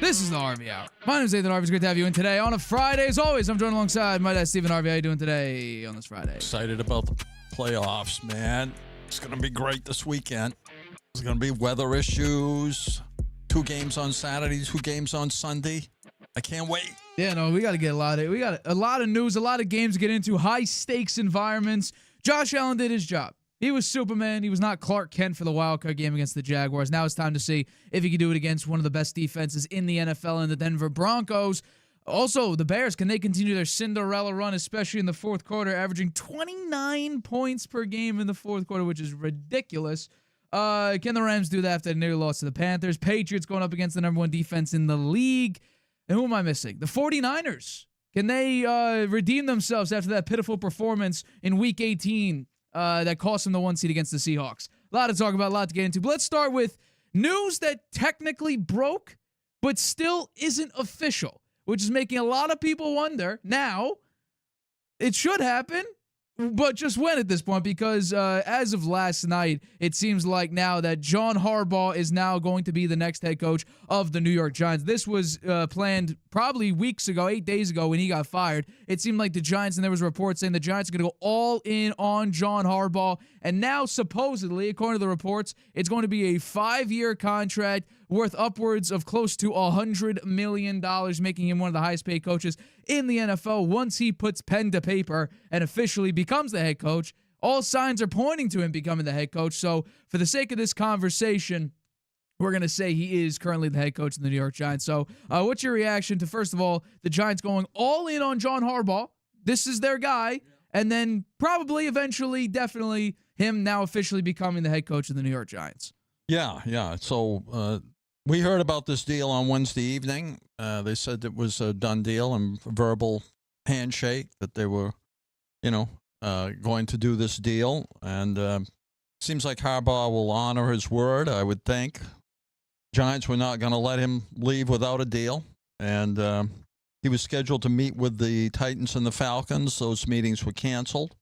This is the Harvey Hour. My name is Nathan Harvey. It's great to have you in today on a Friday. As always, I'm joined alongside my dad, Stephen Harvey. How you doing today on this Friday? Excited about the playoffs, man. It's going to be great this weekend. There's going to be weather issues. 2 games on Saturday, 2 games on Sunday. I can't wait. Yeah, no, we got a lot of news, a lot of games to get into, high stakes environments. Josh Allen did his job. He was Superman. He was not Clark Kent for the wildcard game against the Jaguars. Now it's time to see if he can do it against one of the best defenses in the NFL in the Denver Broncos. Also, the Bears, can they continue their Cinderella run, especially in the fourth quarter, averaging 29 points per game in the fourth quarter, which is ridiculous. Can the Rams do that after they nearly lost to the Panthers? Patriots going up against the number 1 defense in the league. And who am I missing? The 49ers. Can they redeem themselves after that pitiful performance in Week 18 that cost them the 1 seed against the Seahawks? A lot to talk about, a lot to get into. But let's start with news that technically broke, but still isn't official, which is making a lot of people wonder. Now, it should happen, but just when at this point? Because as of last night, it seems like now that John Harbaugh is now going to be the next head coach of the New York Giants. This was planned probably weeks ago, 8 days ago when he got fired. It seemed like the Giants, and there was reports saying the Giants are going to go all in on John Harbaugh. And now, supposedly, according to the reports, it's going to be a 5-year contract worth upwards of close to $100 million, making him one of the highest paid coaches in the NFL once he puts pen to paper and officially becomes the head coach. All signs are pointing to him becoming the head coach. So for the sake of this conversation, we're going to say he is currently the head coach of the New York Giants. So what's your reaction to, first of all, the Giants going all in on John Harbaugh? This is their guy. And then probably, eventually, definitely him now officially becoming the head coach of the New York Giants. Yeah. So we heard about this deal on Wednesday evening. They said it was a done deal and verbal handshake that they were, going to do this deal. And seems like Harbaugh will honor his word, I would think. Giants were not going to let him leave without a deal. And he was scheduled to meet with the Titans and the Falcons. Those meetings were canceled.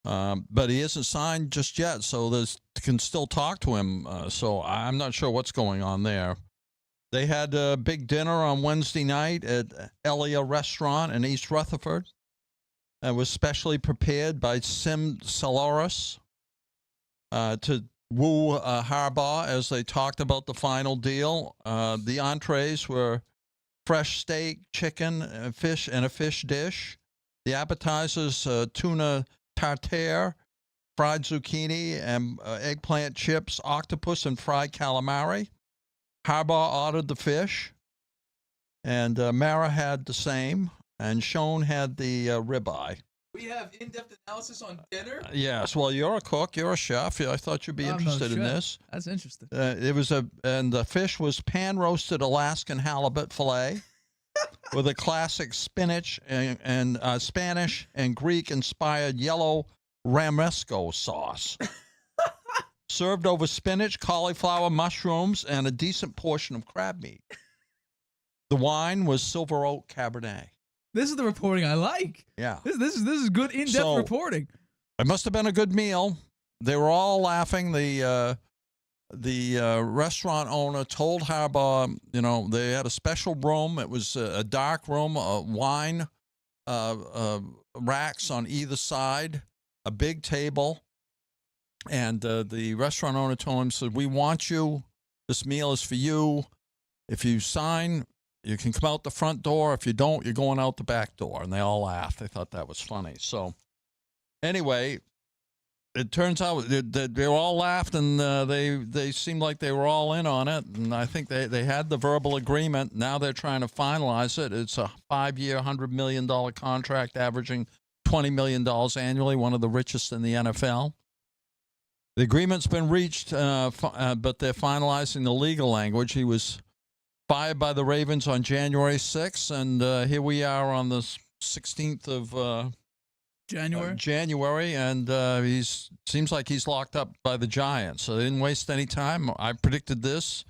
But he isn't signed just yet, so they can still talk to him. So I'm not sure what's going on there. They had a big dinner on Wednesday night at Elia Restaurant in East Rutherford. It was specially prepared by Cinderella to woo Harbaugh as they talked about the final deal. The entrees were fresh steak, chicken, fish, and a fish dish. The appetizers, tuna tartare, fried zucchini, and eggplant chips, octopus, and fried calamari. Harbaugh ordered the fish, and Mara had the same, and Schoen had the ribeye. We have in-depth analysis on dinner? Yes. Well, you're a cook. You're a chef. I thought you'd be interested in this. That's interesting. And the fish was pan-roasted Alaskan halibut fillet with a classic spinach and Spanish and Greek-inspired yellow ramesco sauce. served over spinach, cauliflower, mushrooms, and a decent portion of crab meat. The wine was Silver Oak Cabernet. This is the reporting I like. Yeah. This is good in-depth reporting. It must have been a good meal. They were all laughing. The restaurant owner told Harbaugh, they had a special room. It was a dark room, wine racks on either side, a big table. And the restaurant owner told him, said, "We want you. This meal is for you. If you sign, you can come out the front door. If you don't, you're going out the back door." And they all laughed. They thought that was funny. So anyway, it turns out that they all laughed, and they seemed like they were all in on it. And I think they had the verbal agreement. Now they're trying to finalize it. It's a 5-year, $100 million contract averaging $20 million annually, one of the richest in the NFL. The agreement's been reached, but they're finalizing the legal language. He was fired by the Ravens on January 6th, and here we are on the 16th of January, and seems like he's locked up by the Giants. So they didn't waste any time. I predicted this,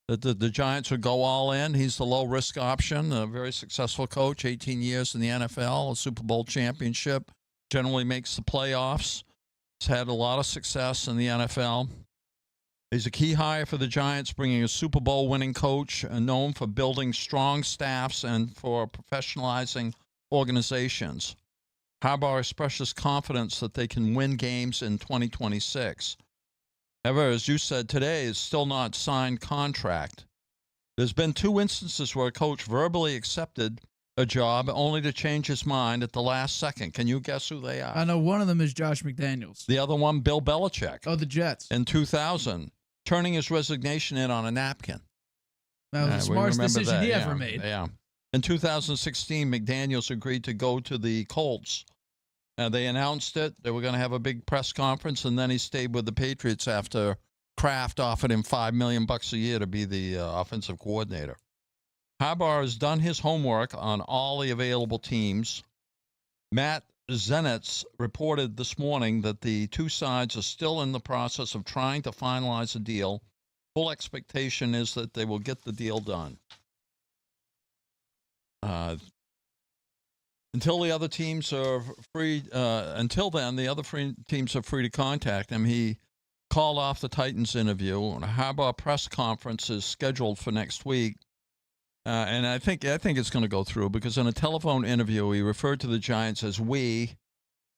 that the Giants would go all in. He's the low-risk option, a very successful coach, 18 years in the NFL, a Super Bowl championship, generally makes the playoffs. He's had a lot of success in the NFL. He's a key hire for the Giants, bringing a Super Bowl winning coach known for building strong staffs and for professionalizing organizations. Harbaugh expresses confidence that they can win games in 2026. However, as you said today, it's still not signed contract. There's been 2 instances where a coach verbally accepted a job only to change his mind at the last second. Can you guess who they are? I know one of them is Josh McDaniels. The other one, Bill Belichick. Oh, the Jets. In 2000, turning his resignation in on a napkin. That was the smartest decision he ever made. Yeah. In 2016, McDaniels agreed to go to the Colts. They announced it. They were going to have a big press conference, and then he stayed with the Patriots after Kraft offered him $5 million a year to be the offensive coordinator. Harbaugh has done his homework on all the available teams. Matt Zenitz reported this morning that the 2 sides are still in the process of trying to finalize a deal. Full expectation is that they will get the deal done. Until the other teams are free, until then, the other teams are free to contact him. He called off the Titans interview. A Harbaugh press conference is scheduled for next week. And I think it's going to go through, because in a telephone interview, he referred to the Giants as "we"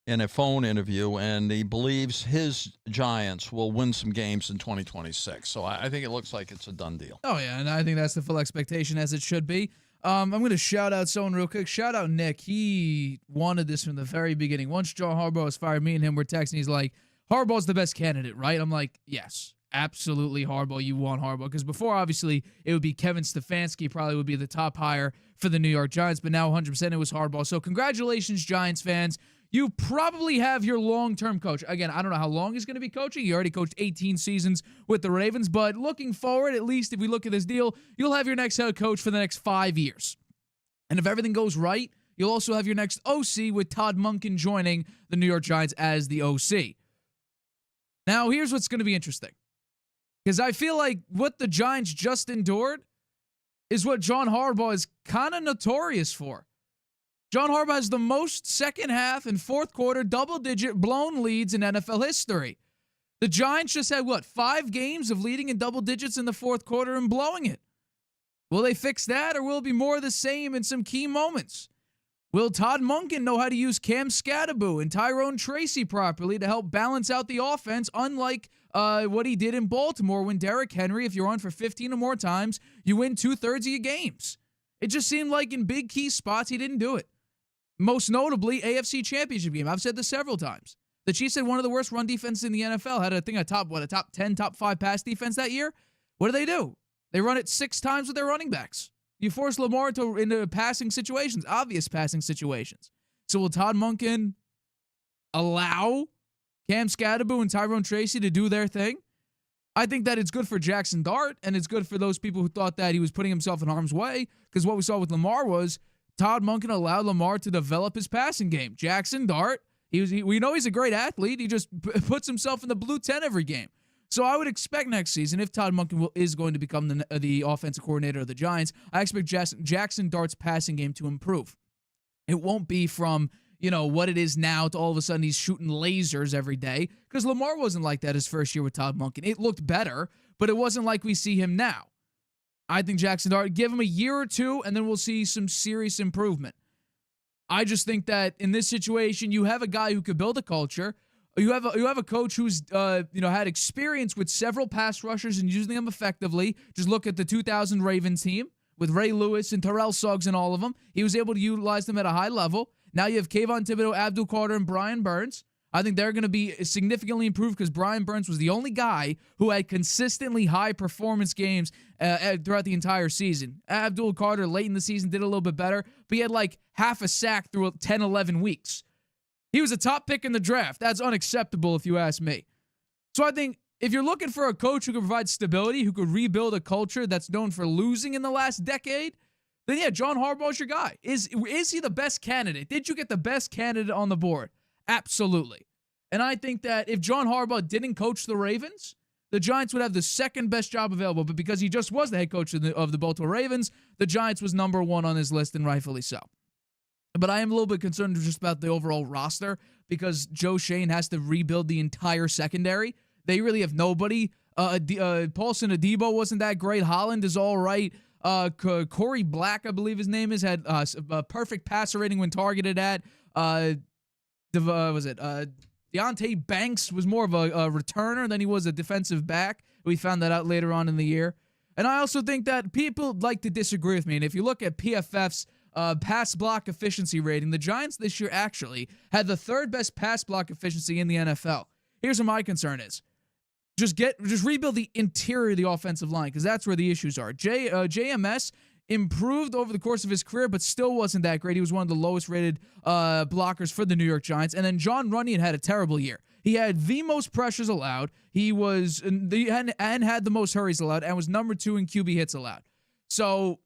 in a phone interview, and he believes his Giants will win some games in 2026. So I think it looks like it's a done deal. Oh, yeah, and I think that's the full expectation, as it should be. I'm going to shout out someone real quick. Shout out Nick. He wanted this from the very beginning. Once John Harbaugh was fired, me and him were texting. He's like, "Harbaugh's the best candidate, right?" I'm like, yes. Absolutely, Harbaugh. You want Harbaugh. Because before, obviously, it would be Kevin Stefanski probably would be the top hire for the New York Giants, but now 100% it was Harbaugh. So congratulations, Giants fans. You probably have your long-term coach. Again, I don't know how long he's going to be coaching. He already coached 18 seasons with the Ravens, but looking forward, at least if we look at this deal, you'll have your next head coach for the next 5 years. And if everything goes right, you'll also have your next OC with Todd Monken joining the New York Giants as the OC. Now, here's what's going to be interesting. Because I feel like what the Giants just endured is what John Harbaugh is kind of notorious for. John Harbaugh has the most second half and fourth quarter double-digit blown leads in NFL history. The Giants just had, 5 games of leading in double digits in the fourth quarter and blowing it. Will they fix that, or will it be more of the same in some key moments? Will Todd Monken know how to use Cam Scatterbo and Tyrone Tracy properly to help balance out the offense, unlike what he did in Baltimore when Derrick Henry, if you're on for 15 or more times, you win 2/3 of your games? It just seemed like in big key spots he didn't do it. Most notably, AFC Championship game. I've said this several times. The Chiefs had one of the worst run defenses in the NFL. Had, a top 10, top 5 pass defense that year. What do? They run it 6 times with their running backs. You force Lamar into passing situations, obvious passing situations. So will Todd Monken allow Cam Scatterbo and Tyrone Tracy to do their thing? I think that it's good for Jackson Dart, and it's good for those people who thought that he was putting himself in harm's way, because what we saw with Lamar was Todd Monken allowed Lamar to develop his passing game. Jackson Dart, we know he's a great athlete. He just puts himself in the blue 10 every game. So I would expect next season, if Todd Monken is going to become the offensive coordinator of the Giants, I expect Jackson Dart's passing game to improve. It won't be from, what it is now to all of a sudden he's shooting lasers every day, because Lamar wasn't like that his first year with Todd Monken. It looked better, but it wasn't like we see him now. I think Jackson Dart, give him a year or two, and then we'll see some serious improvement. I just think that in this situation, you have a guy who could build a culture. You have a coach who's had experience with several pass rushers and using them effectively. Just look at the 2000 Ravens team with Ray Lewis and Terrell Suggs and all of them. He was able to utilize them at a high level. Now you have Kayvon Thibodeau, Abdul Carter, and Brian Burns. I think they're going to be significantly improved because Brian Burns was the only guy who had consistently high performance games throughout the entire season. Abdul Carter late in the season did a little bit better, but he had like half a sack through 10, 11 weeks. He was a top pick in the draft. That's unacceptable if you ask me. So I think if you're looking for a coach who can provide stability, who could rebuild a culture that's known for losing in the last decade, then yeah, John Harbaugh's your guy. Is he the best candidate? Did you get the best candidate on the board? Absolutely. And I think that if John Harbaugh didn't coach the Ravens, the Giants would have the second best job available. But because he just was the head coach of the Baltimore Ravens, the Giants was number one on his list, and rightfully so. But I am a little bit concerned just about the overall roster because Joe Shane has to rebuild the entire secondary. They really have nobody. Paulson Adebo wasn't that great. Holland is all right. Corey Black, I believe his name is, had a perfect passer rating when targeted at. Deontay Banks was more of a returner than he was a defensive back. We found that out later on in the year. And I also think that people like to disagree with me. And if you look at PFF's pass block efficiency rating, the Giants this year actually had the third best pass block efficiency in the NFL. Here's what my concern is. Just rebuild the interior of the offensive line because that's where the issues are. JMS improved over the course of his career, but still wasn't that great. He was one of the lowest rated blockers for the New York Giants. And then John Runyon had a terrible year. He had the most pressures allowed. He had the most hurries allowed and was number 2 in QB hits allowed. So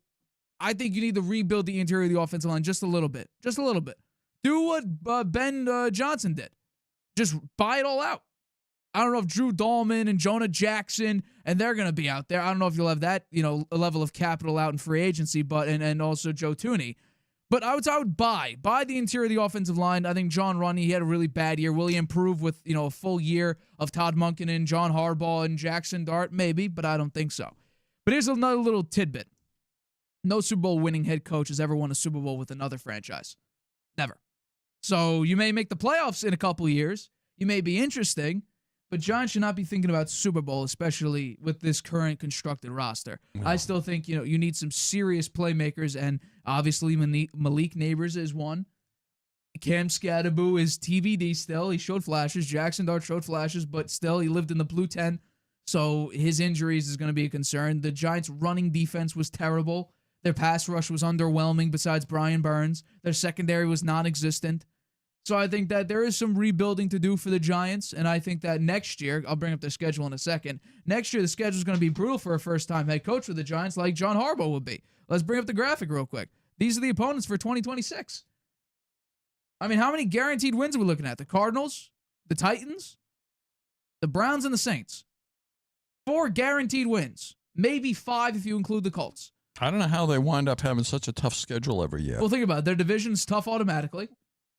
I think you need to rebuild the interior of the offensive line just a little bit. Just a little bit. Do what Ben Johnson did. Just buy it all out. I don't know if Drew Dahlman and Jonah Jackson, and they're going to be out there. I don't know if you'll have that, a level of capital out in free agency, but and also Joe Thuney. But I would buy the interior of the offensive line. I think John Runny, he had a really bad year. Will he improve with, a full year of Todd Monken and John Harbaugh and Jackson Dart? Maybe, but I don't think so. But here's another little tidbit. No Super Bowl winning head coach has ever won a Super Bowl with another franchise. Never. So you may make the playoffs in a couple of years. You may be interesting, but Giants should not be thinking about Super Bowl, especially with this current constructed roster. No. I still think, you need some serious playmakers, and obviously Malik Neighbors is one. Cam Scadaboo is TBD still. He showed flashes. Jackson Dart showed flashes, but still he lived in the blue 10, so his injuries is going to be a concern. The Giants' running defense was terrible. Their pass rush was underwhelming besides Brian Burns. Their secondary was non-existent. So I think that there is some rebuilding to do for the Giants, and I think that next year, I'll bring up their schedule in a second, next year the schedule is going to be brutal for a first-time head coach for the Giants like John Harbaugh would be. Let's bring up the graphic real quick. These are the opponents for 2026. I mean, how many guaranteed wins are we looking at? The Cardinals, the Titans, the Browns, and the Saints. 4 guaranteed wins. Maybe 5 if you include the Colts. I don't know how they wind up having such a tough schedule every year. Well, think about it. Their division's tough automatically.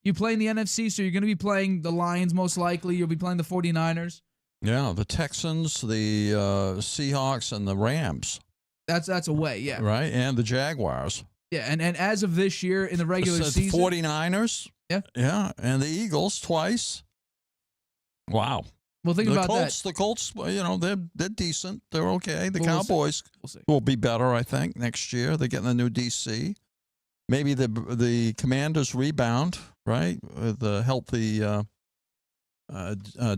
You play in the NFC, so you're going to be playing the Lions most likely. You'll be playing the 49ers. Yeah, the Texans, the Seahawks, and the Rams. That's away, yeah. Right, and the Jaguars. Yeah, and as of this year in the regular season. 49ers. Yeah. Yeah, and the Eagles twice. Wow. Well, think about that. The Colts, they're decent. They're okay. The Cowboys will be better, I think, next year. They're getting a new DC. Maybe the Commanders rebound, right? With the healthy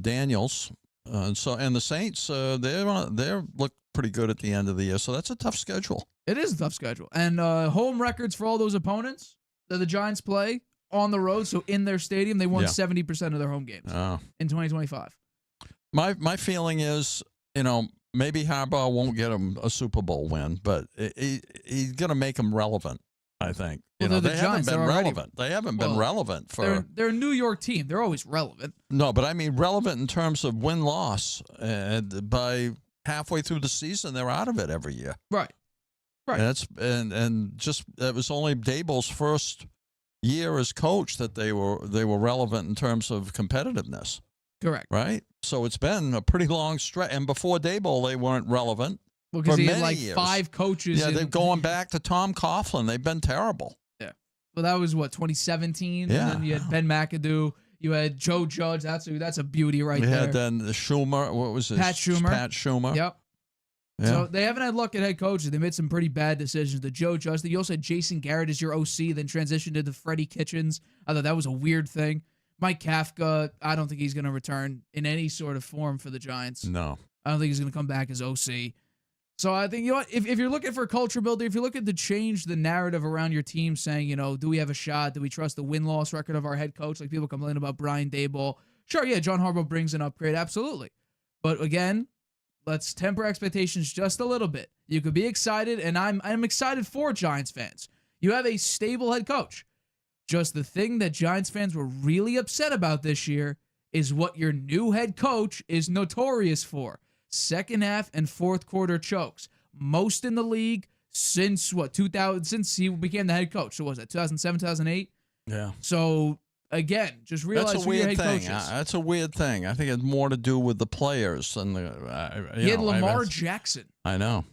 Daniels. And the Saints, they look pretty good at the end of the year. So that's a tough schedule. It is a tough schedule. And home records for all those opponents that the Giants play on the road, so in their stadium, they won 70% of their home games in 2025. My feeling is, maybe Harbaugh won't get him a Super Bowl win, but he's going to make him relevant. I think. Well, They haven't Giants. been They're already- relevant. They haven't been relevant for. They're a New York team. They're always relevant. No, but I mean relevant in terms of win-loss. By halfway through the season, they're out of it every year. Right. And just it was only Daboll's first year as coach that they were relevant in terms of competitiveness. Correct. Right. So it's been a pretty long stretch. And before Daboll, they weren't relevant. Well, because for he had many like years. 5 coaches. Yeah, they're going back to Tom Coughlin. They've been terrible. Yeah. Well, that was what, 2017. Yeah. And then you had Ben McAdoo. You had Joe Judge. That's a beauty right there. We had then the Schumer. What was this? Pat Schumer. Pat Schumer. Yep. Yeah. So they haven't had luck at head coaches. They made some pretty bad decisions. The Joe Judge. You also had Jason Garrett as your OC, then transitioned into Freddie Kitchens. I thought that was a weird thing. Mike Kafka, I don't think he's going to return in any sort of form for the Giants. No. I don't think he's going to come back as OC. So I think, you know what, if you're looking for a culture builder, if you're looking to change the narrative around your team saying, you know, do we have a shot? Do we trust the win-loss record of our head coach? Like people complain about Brian Daboll. Sure, yeah, John Harbaugh brings an upgrade. Absolutely. But again, let's temper expectations just a little bit. You could be excited, and I'm excited for Giants fans. You have a stable head coach. Just the thing that Giants fans were really upset about this year is what your new head coach is notorious for. Second half and fourth quarter chokes. Most in the league since 2000, since he became the head coach. So what was that 2007, 2008? Yeah. So again, just realize that's a who your weird head thing. coach is. That's a weird thing. I think it's more to do with the players than the. He had Lamar Jackson. I know.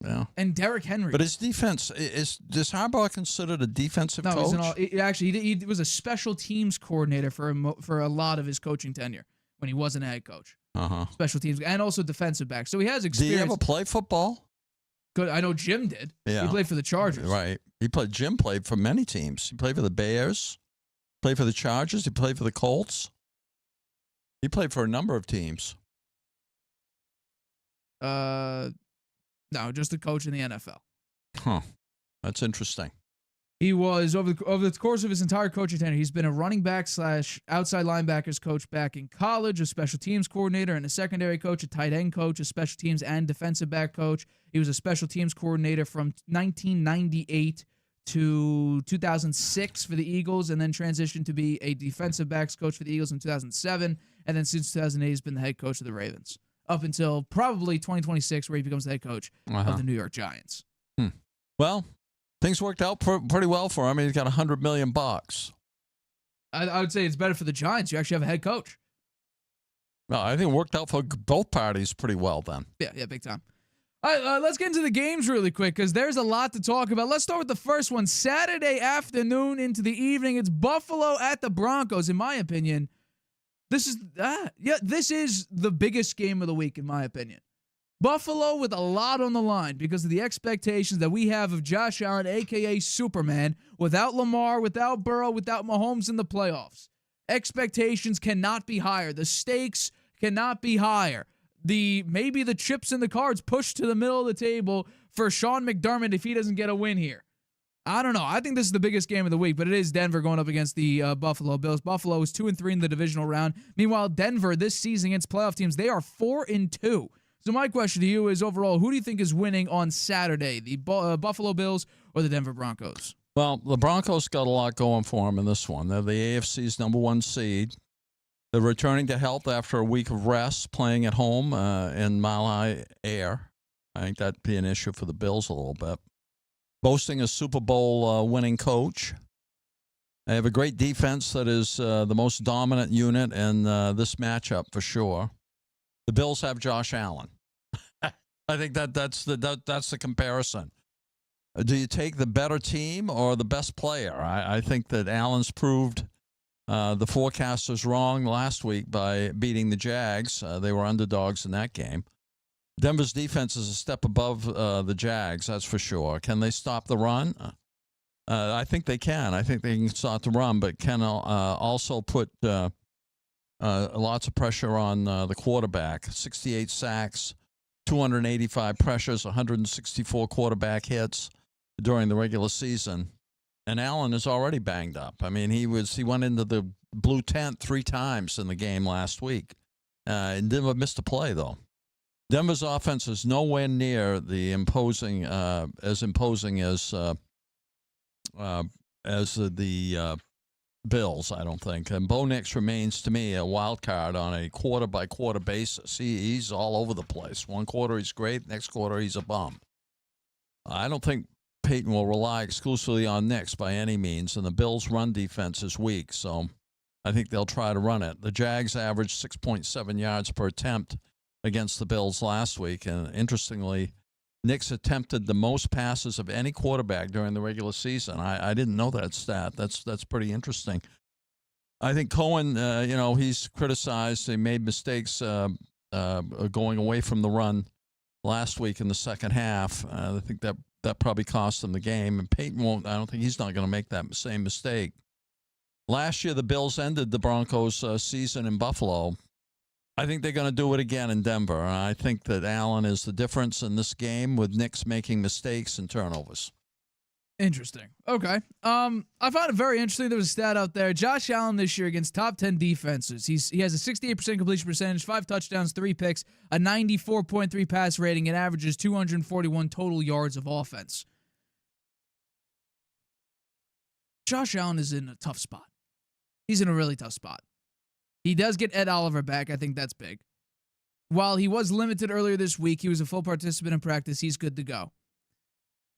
Yeah. And Derrick Henry. But his defense is Harbaugh considered a defensive coach? No, he was a special teams coordinator for a lot of his coaching tenure when he wasn't a head coach. Special teams and also defensive back. So he has experience. Did he ever play football? Good. I know Jim did. Yeah. He played for the Chargers. Right. Jim played for many teams. He played for the Bears. Played for the Chargers. He played for the Colts. He played for a number of teams. No, just a coach in the NFL. Huh. That's interesting. He was, over the course of his entire coaching tenure, he's been a running back / outside linebackers coach back in college, a special teams coordinator and a secondary coach, a tight end coach, a special teams and defensive back coach. He was a special teams coordinator from 1998 to 2006 for the Eagles, and then transitioned to be a defensive backs coach for the Eagles in 2007. And then since 2008, he's been the head coach of the Ravens up until probably 2026, where he becomes the head coach of the New York Giants. Well, things worked out pretty well for him. I mean, he's got $100 million. I would say it's better for the Giants. You actually have a head coach. No, I think it worked out for both parties pretty well then. Yeah, big time. All right, let's get into the games really quick because there's a lot to talk about. Let's start with the first one. Saturday afternoon into the evening, it's Buffalo at the Broncos. In my opinion, this is the biggest game of the week, in my opinion. Buffalo with a lot on the line because of the expectations that we have of Josh Allen, a.k.a. Superman, without Lamar, without Burrow, without Mahomes in the playoffs. Expectations cannot be higher. The stakes cannot be higher. Maybe the chips and the cards pushed to the middle of the table for Sean McDermott if he doesn't get a win here. I don't know. I think this is the biggest game of the week, but it is Denver going up against the Buffalo Bills. Buffalo is 2-3 in the divisional round. Meanwhile, Denver this season against playoff teams, they are 4-2. So my question to you is, overall, who do you think is winning on Saturday, the Buffalo Bills or the Denver Broncos? Well, the Broncos got a lot going for them in this one. They're the AFC's number 1 seed. They're returning to health after a week of rest, playing at home in Mile High Air. I think that'd be an issue for the Bills a little bit. Boasting a Super Bowl winning coach. They have a great defense that is the most dominant unit in this matchup for sure. The Bills have Josh Allen. I think that's the comparison. Do you take the better team or the best player? I think that Allen's proved the forecasters wrong last week by beating the Jags. They were underdogs in that game. Denver's defense is a step above the Jags, that's for sure. Can they stop the run? I think they can. I think they can stop the run, but can also put lots of pressure on the quarterback. 68 sacks, 285 pressures, 164 quarterback hits during the regular season. And Allen is already banged up. I mean, he went into the blue tent 3 times in the game last week. And didn't miss a play, though. Denver's offense is nowhere near the imposing as as the Bills, I don't think. And Bo Nix remains, to me, a wild card on a quarter-by-quarter basis. He's all over the place. One quarter he's great, next quarter he's a bum. I don't think Peyton will rely exclusively on Nix by any means, and the Bills' run defense is weak, so I think they'll try to run it. The Jags averaged 6.7 yards per attempt against the Bills last week, and interestingly, Nix attempted the most passes of any quarterback during the regular season. I didn't know that stat. That's pretty interesting. I think Cohen, he's criticized. He made mistakes going away from the run last week in the second half. I think that probably cost him the game. And Peyton won't. I don't think he's not going to make that same mistake. Last year, the Bills ended the Broncos' season in Buffalo. I think they're going to do it again in Denver. I think that Allen is the difference in this game with Nix making mistakes and turnovers. Interesting. Okay. I found it very interesting. There was a stat out there. Josh Allen this year against top 10 defenses. He has a 68% completion percentage, 5 touchdowns, 3 picks, a 94.3 pass rating, and averages 241 total yards of offense. Josh Allen is in a tough spot. He's in a really tough spot. He does get Ed Oliver back. I think that's big. While he was limited earlier this week, he was a full participant in practice. He's good to go.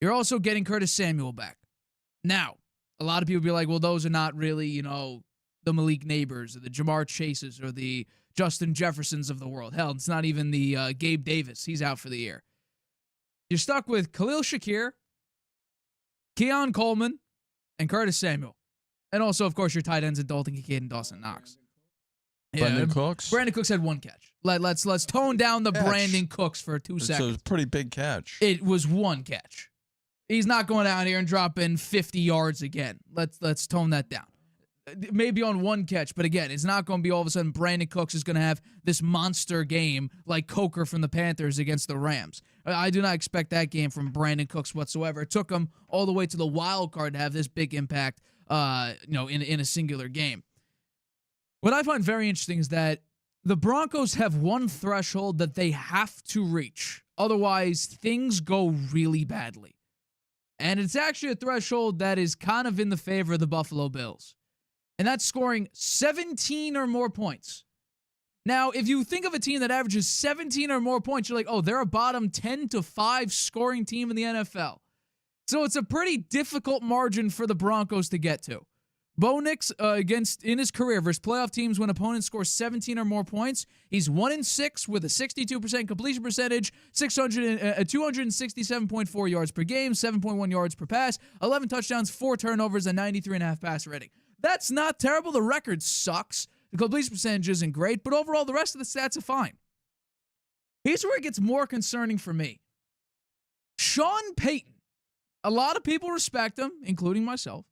You're also getting Curtis Samuel back. Now, a lot of people be like, well, those are not really, the Malik Neighbors or the Jamar Chases or the Justin Jeffersons of the world. Hell, it's not even the Gabe Davis. He's out for the year. You're stuck with Khalil Shakir, Keon Coleman, and Curtis Samuel. And also, of course, your tight ends, Dalton Kincaid and Dawson Knox. Brandon Cooks? Brandon Cooks had 1 catch. Let's tone down the Brandon Cooks for 2 seconds. It's a pretty big catch. It was 1 catch. He's not going out here and dropping 50 yards again. Let's tone that down. Maybe on 1 catch, but again, it's not going to be all of a sudden Brandon Cooks is going to have this monster game like Coker from the Panthers against the Rams. I do not expect that game from Brandon Cooks whatsoever. It took him all the way to the wild card to have this big impact, in a singular game. What I find very interesting is that the Broncos have one threshold that they have to reach. Otherwise, things go really badly. And it's actually a threshold that is kind of in the favor of the Buffalo Bills. And that's scoring 17 or more points. Now, if you think of a team that averages 17 or more points, you're like, oh, they're a bottom 10 to 5 scoring team in the NFL. So it's a pretty difficult margin for the Broncos to get to. Bo Nix in his career versus playoff teams when opponents score 17 or more points, he's 1-6 with a 62% completion percentage, 267.4 yards per game, 7.1 yards per pass, 11 touchdowns, 4 turnovers, and 93.5 passer rating. That's not terrible. The record sucks. The completion percentage isn't great, but overall the rest of the stats are fine. Here's where it gets more concerning for me. Sean Payton. A lot of people respect him, including myself.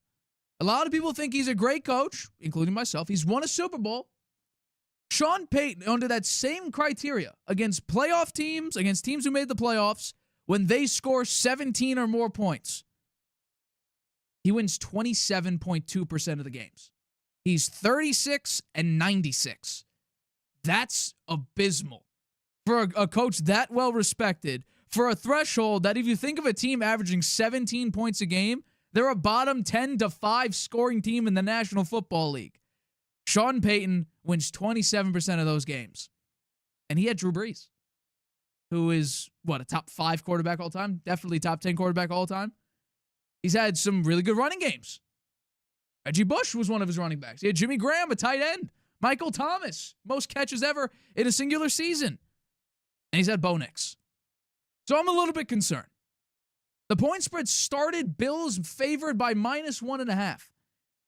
A lot of people think he's a great coach, including myself. He's won a Super Bowl. Sean Payton, under that same criteria, against playoff teams, against teams who made the playoffs, when they score 17 or more points, he wins 27.2% of the games. He's 36-96. That's abysmal. For a coach that well respected, for a threshold that if you think of a team averaging 17 points a game, they're a bottom 10 to 5 scoring team in the National Football League. Sean Payton wins 27% of those games. And he had Drew Brees, who is, a top 5 quarterback all time? Definitely top 10 quarterback all time. He's had some really good running games. Reggie Bush was one of his running backs. He had Jimmy Graham, a tight end. Michael Thomas, most catches ever in a singular season. And he's had Bo Nix. So I'm a little bit concerned. The point spread started Bills favored by -1.5.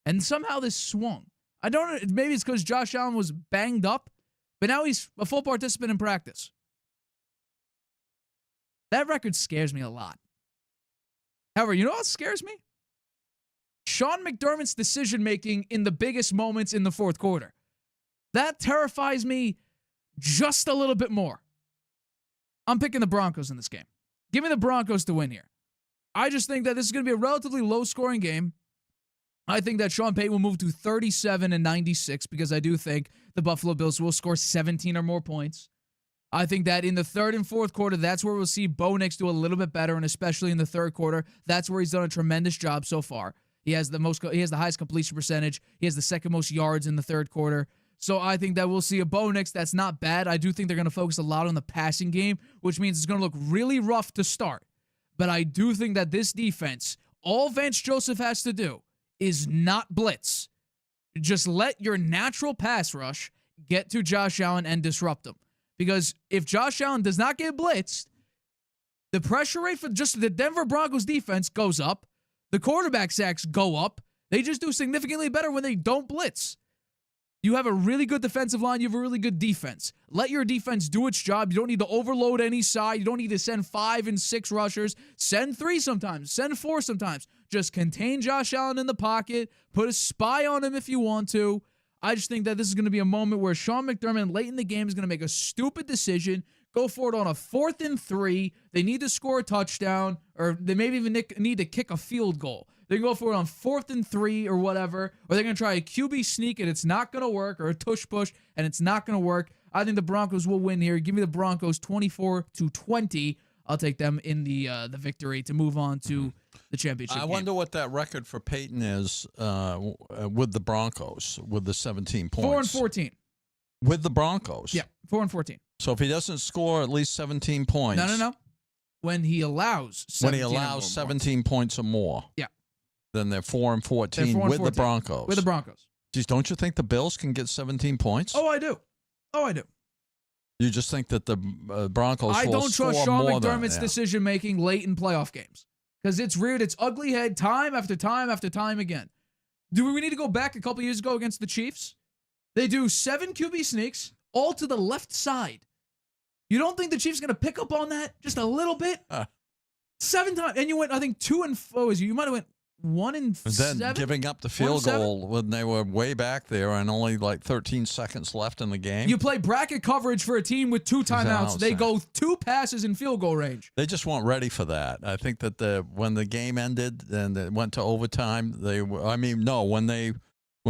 And somehow this swung. I don't know. Maybe it's because Josh Allen was banged up, but now he's a full participant in practice. That record scares me a lot. However, you know what scares me? Sean McDermott's decision-making in the biggest moments in the fourth quarter. That terrifies me just a little bit more. I'm picking the Broncos in this game. Give me the Broncos to win here. I just think that this is going to be a relatively low-scoring game. I think that Sean Payton will move to 37-96 because I do think the Buffalo Bills will score 17 or more points. I think that in the third and fourth quarter, that's where we'll see Bo Nix do a little bit better, and especially in the third quarter, that's where he's done a tremendous job so far. He has the highest completion percentage. He has the second most yards in the third quarter. So I think that we'll see a Bo Nix that's not bad. I do think they're going to focus a lot on the passing game, which means it's going to look really rough to start. But I do think that this defense, all Vance Joseph has to do is not blitz. Just let your natural pass rush get to Josh Allen and disrupt him. Because if Josh Allen does not get blitzed, the pressure rate for just the Denver Broncos defense goes up. The quarterback sacks go up. They just do significantly better when they don't blitz. You have a really good defensive line. You have a really good defense. Let your defense do its job. You don't need to overload any side. You don't need to send 5 and 6 rushers. Send 3 sometimes. Send 4 sometimes. Just contain Josh Allen in the pocket. Put a spy on him if you want to. I just think that this is going to be a moment where Sean McDermott late in the game is going to make a stupid decision. Go for it on a 4th and 3. They need to score a touchdown, or they maybe even need to kick a field goal. They can go for it on 4th and 3 or whatever, or they're going to try a QB sneak and it's not going to work, or a tush push and it's not going to work. I think the Broncos will win here. Give me the Broncos 24-20. I'll take them in the victory to move on to the championship game. Wonder what that record for Peyton is with the Broncos with the 17 points. 4-14 with the Broncos. Yeah, 4-14. So if he doesn't score at least 17 points, no. When he allows 17 points or more, yeah, then they're 4-14 with the Broncos. With the Broncos. Geez, don't you think the Bills can get 17 points? Oh, I do. You just think that the Broncos I will don't score trust Sean more McDermott's decision-making late in playoff games. Because it's reared its ugly head time after time after time again. Do we need to go back a couple years ago against the Chiefs? They do 7 QB sneaks, all to the left side. You don't think the Chiefs are going to pick up on that just a little bit? 7 times. And you went, I think, 2 and 4. You might have went 1 and 7. Then giving up the field goal when they were way back there and only like 13 seconds left in the game. You play bracket coverage for a team with 2 timeouts. They go 2 passes in field goal range. They just weren't ready for that. I think that when the game ended and it went to overtime, when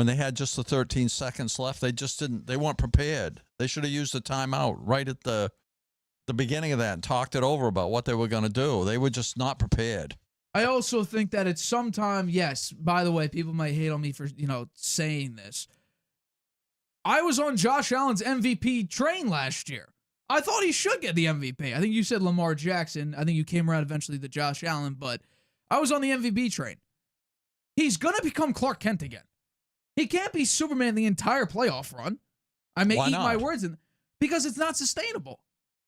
they had just the 13 seconds left, they weren't prepared. They should have used the timeout right at the beginning of that and talked it over about what they were going to do. They were just not prepared. I also think that it's sometime, yes, by the way, people might hate on me for, saying this. I was on Josh Allen's MVP train last year. I thought he should get the MVP. I think you said Lamar Jackson. I think you came around eventually to Josh Allen, but I was on the MVP train. He's going to become Clark Kent again. He can't be Superman the entire playoff run. I may eat my words because it's not sustainable.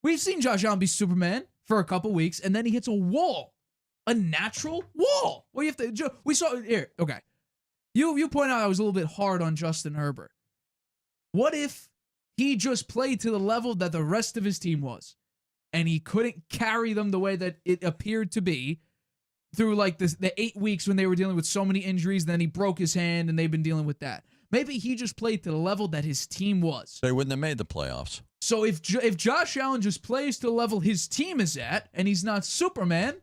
We've seen Josh Allen be Superman for a couple weeks, and then he hits a wall. A natural wall. Well, we saw here. Okay, you point out I was a little bit hard on Justin Herbert. What if he just played to the level that the rest of his team was, and he couldn't carry them the way that it appeared to be through like the 8 weeks when they were dealing with so many injuries? Then he broke his hand, and they've been dealing with that. Maybe he just played to the level that his team was. They wouldn't have made the playoffs. So if Josh Allen just plays to the level his team is at, and he's not Superman.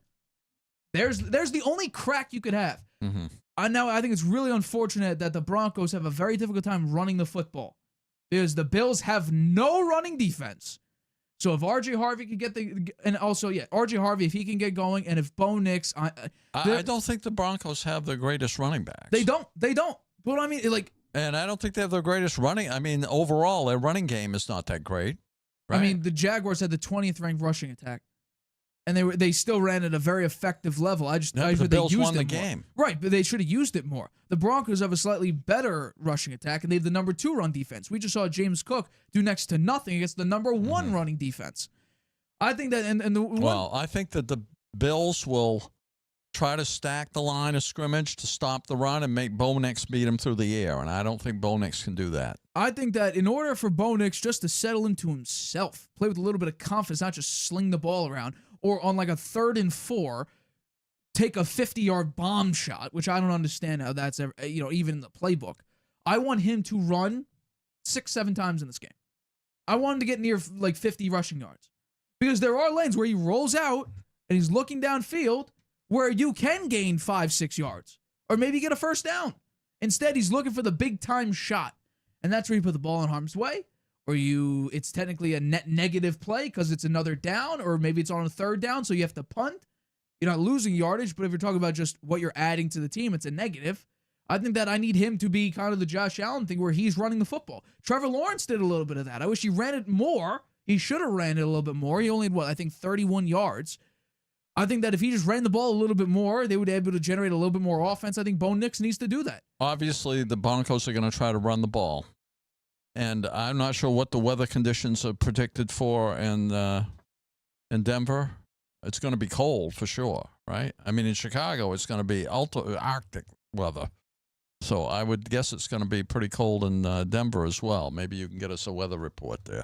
There's the only crack you could have. Mm-hmm. I think it's really unfortunate that the Broncos have a very difficult time running the football because the Bills have no running defense. So if RJ Harvey could get RJ Harvey, if he can get going, and if Bo Nix, I don't think the Broncos have the greatest running backs. They don't. But I mean, and I don't think they have the greatest running. I mean, overall, their running game is not that great. Right? I mean, the Jaguars had the 20th ranked rushing attack. And they still ran at a very effective level. The Bills won the game. Right, but they should have used it more. The Broncos have a slightly better rushing attack, and they have the number 2 run defense. We just saw James Cook do next to nothing against the number 1 running defense. I think that, I think that the Bills will try to stack the line of scrimmage to stop the run and make Bo Nix beat him through the air, and I don't think Bo Nix can do that. I think that in order for Bo Nix just to settle into himself, play with a little bit of confidence, not just sling the ball around, or on like a 3rd and 4, take a 50-yard bomb shot, which I don't understand how that's ever, even in the playbook. I want him to run 6-7 times in this game. I want him to get near like 50 rushing yards. Because there are lanes where he rolls out and he's looking downfield where you can gain 5-6 yards or maybe get a first down. Instead, he's looking for the big-time shot. And that's where you put the ball in harm's way or it's technically a net negative play because it's another down, or maybe it's on a third down, so you have to punt. You're not losing yardage, but if you're talking about just what you're adding to the team, it's a negative. I think that I need him to be kind of the Josh Allen thing where he's running the football. Trevor Lawrence did a little bit of that. I wish he ran it more. He should have ran it a little bit more. He only had, 31 yards. I think that if he just ran the ball a little bit more, they would be able to generate a little bit more offense. I think Bo Nix needs to do that. Obviously, the Broncos are going to try to run the ball. And I'm not sure what the weather conditions are predicted for in Denver. It's going to be cold for sure, right? I mean, in Chicago, it's going to be Arctic weather. So I would guess it's going to be pretty cold in Denver as well. Maybe you can get us a weather report there.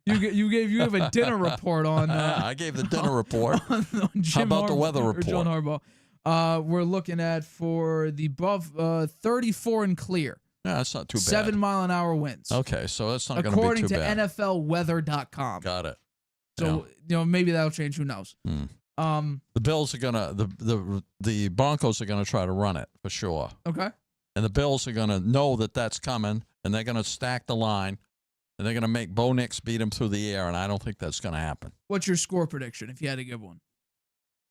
You have a dinner report on. I gave the dinner report. On How about the weather report? John Harbaugh. We're looking at for the above 34 and clear. Yeah, that's not too bad. 7 mile an hour winds. Okay, so that's not going to be too bad. According to NFLweather.com. Got it. So maybe that'll change. Who knows? The Bills are gonna the Broncos are gonna try to run it for sure. Okay. And the Bills are gonna know that that's coming, and they're gonna stack the line, and they're gonna make Bo Nix beat him through the air, and I don't think that's gonna happen. What's your score prediction if you had to give one?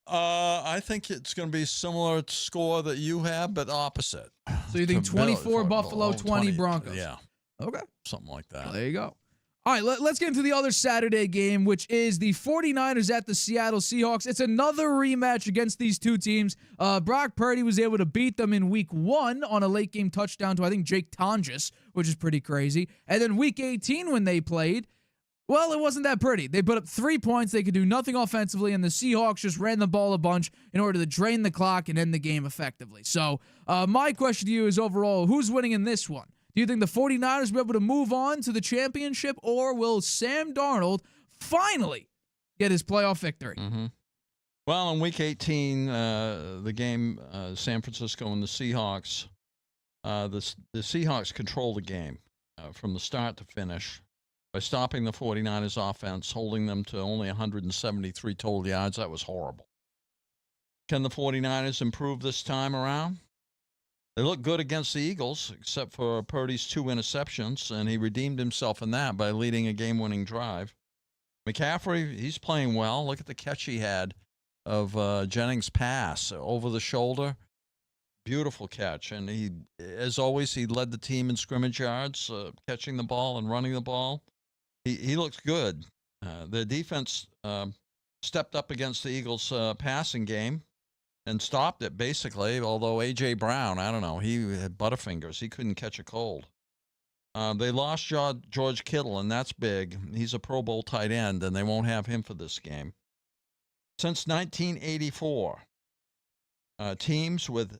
I think it's gonna be similar score that you have, but opposite. So you think 24 Buffalo, 20 Broncos? Yeah. Okay. Something like that. Well, there you go. All right, let's get into the other Saturday game, which is the 49ers at the Seattle Seahawks. It's another rematch against these two teams. Brock Purdy was able to beat them in week 1 on a late game touchdown to, I think, Jake Tonjes, which is pretty crazy. And then week 18 when they played, well, it wasn't that pretty. They put up 3 points. They could do nothing offensively, and the Seahawks just ran the ball a bunch in order to drain the clock and end the game effectively. So my question to you is overall, who's winning in this one? Do you think the 49ers will be able to move on to the championship, or will Sam Darnold finally get his playoff victory? Mm-hmm. Well, in Week 18, the game, San Francisco and the Seahawks, the Seahawks controlled the game from the start to finish by stopping the 49ers offense, holding them to only 173 total yards. That was horrible. Can the 49ers improve this time around? They look good against the Eagles, except for Purdy's 2 interceptions, and he redeemed himself in that by leading a game-winning drive. McCaffrey, he's playing well. Look at the catch he had of Jennings' pass over the shoulder. Beautiful catch. And he, as always, he led the team in scrimmage yards, catching the ball and running the ball. He looks good. The defense stepped up against the Eagles' passing game and stopped it, basically, although A.J. Brown, I don't know, he had butterfingers. He couldn't catch a cold. They lost George Kittle, and that's big. He's a Pro Bowl tight end, and they won't have him for this game. Since 1984, teams with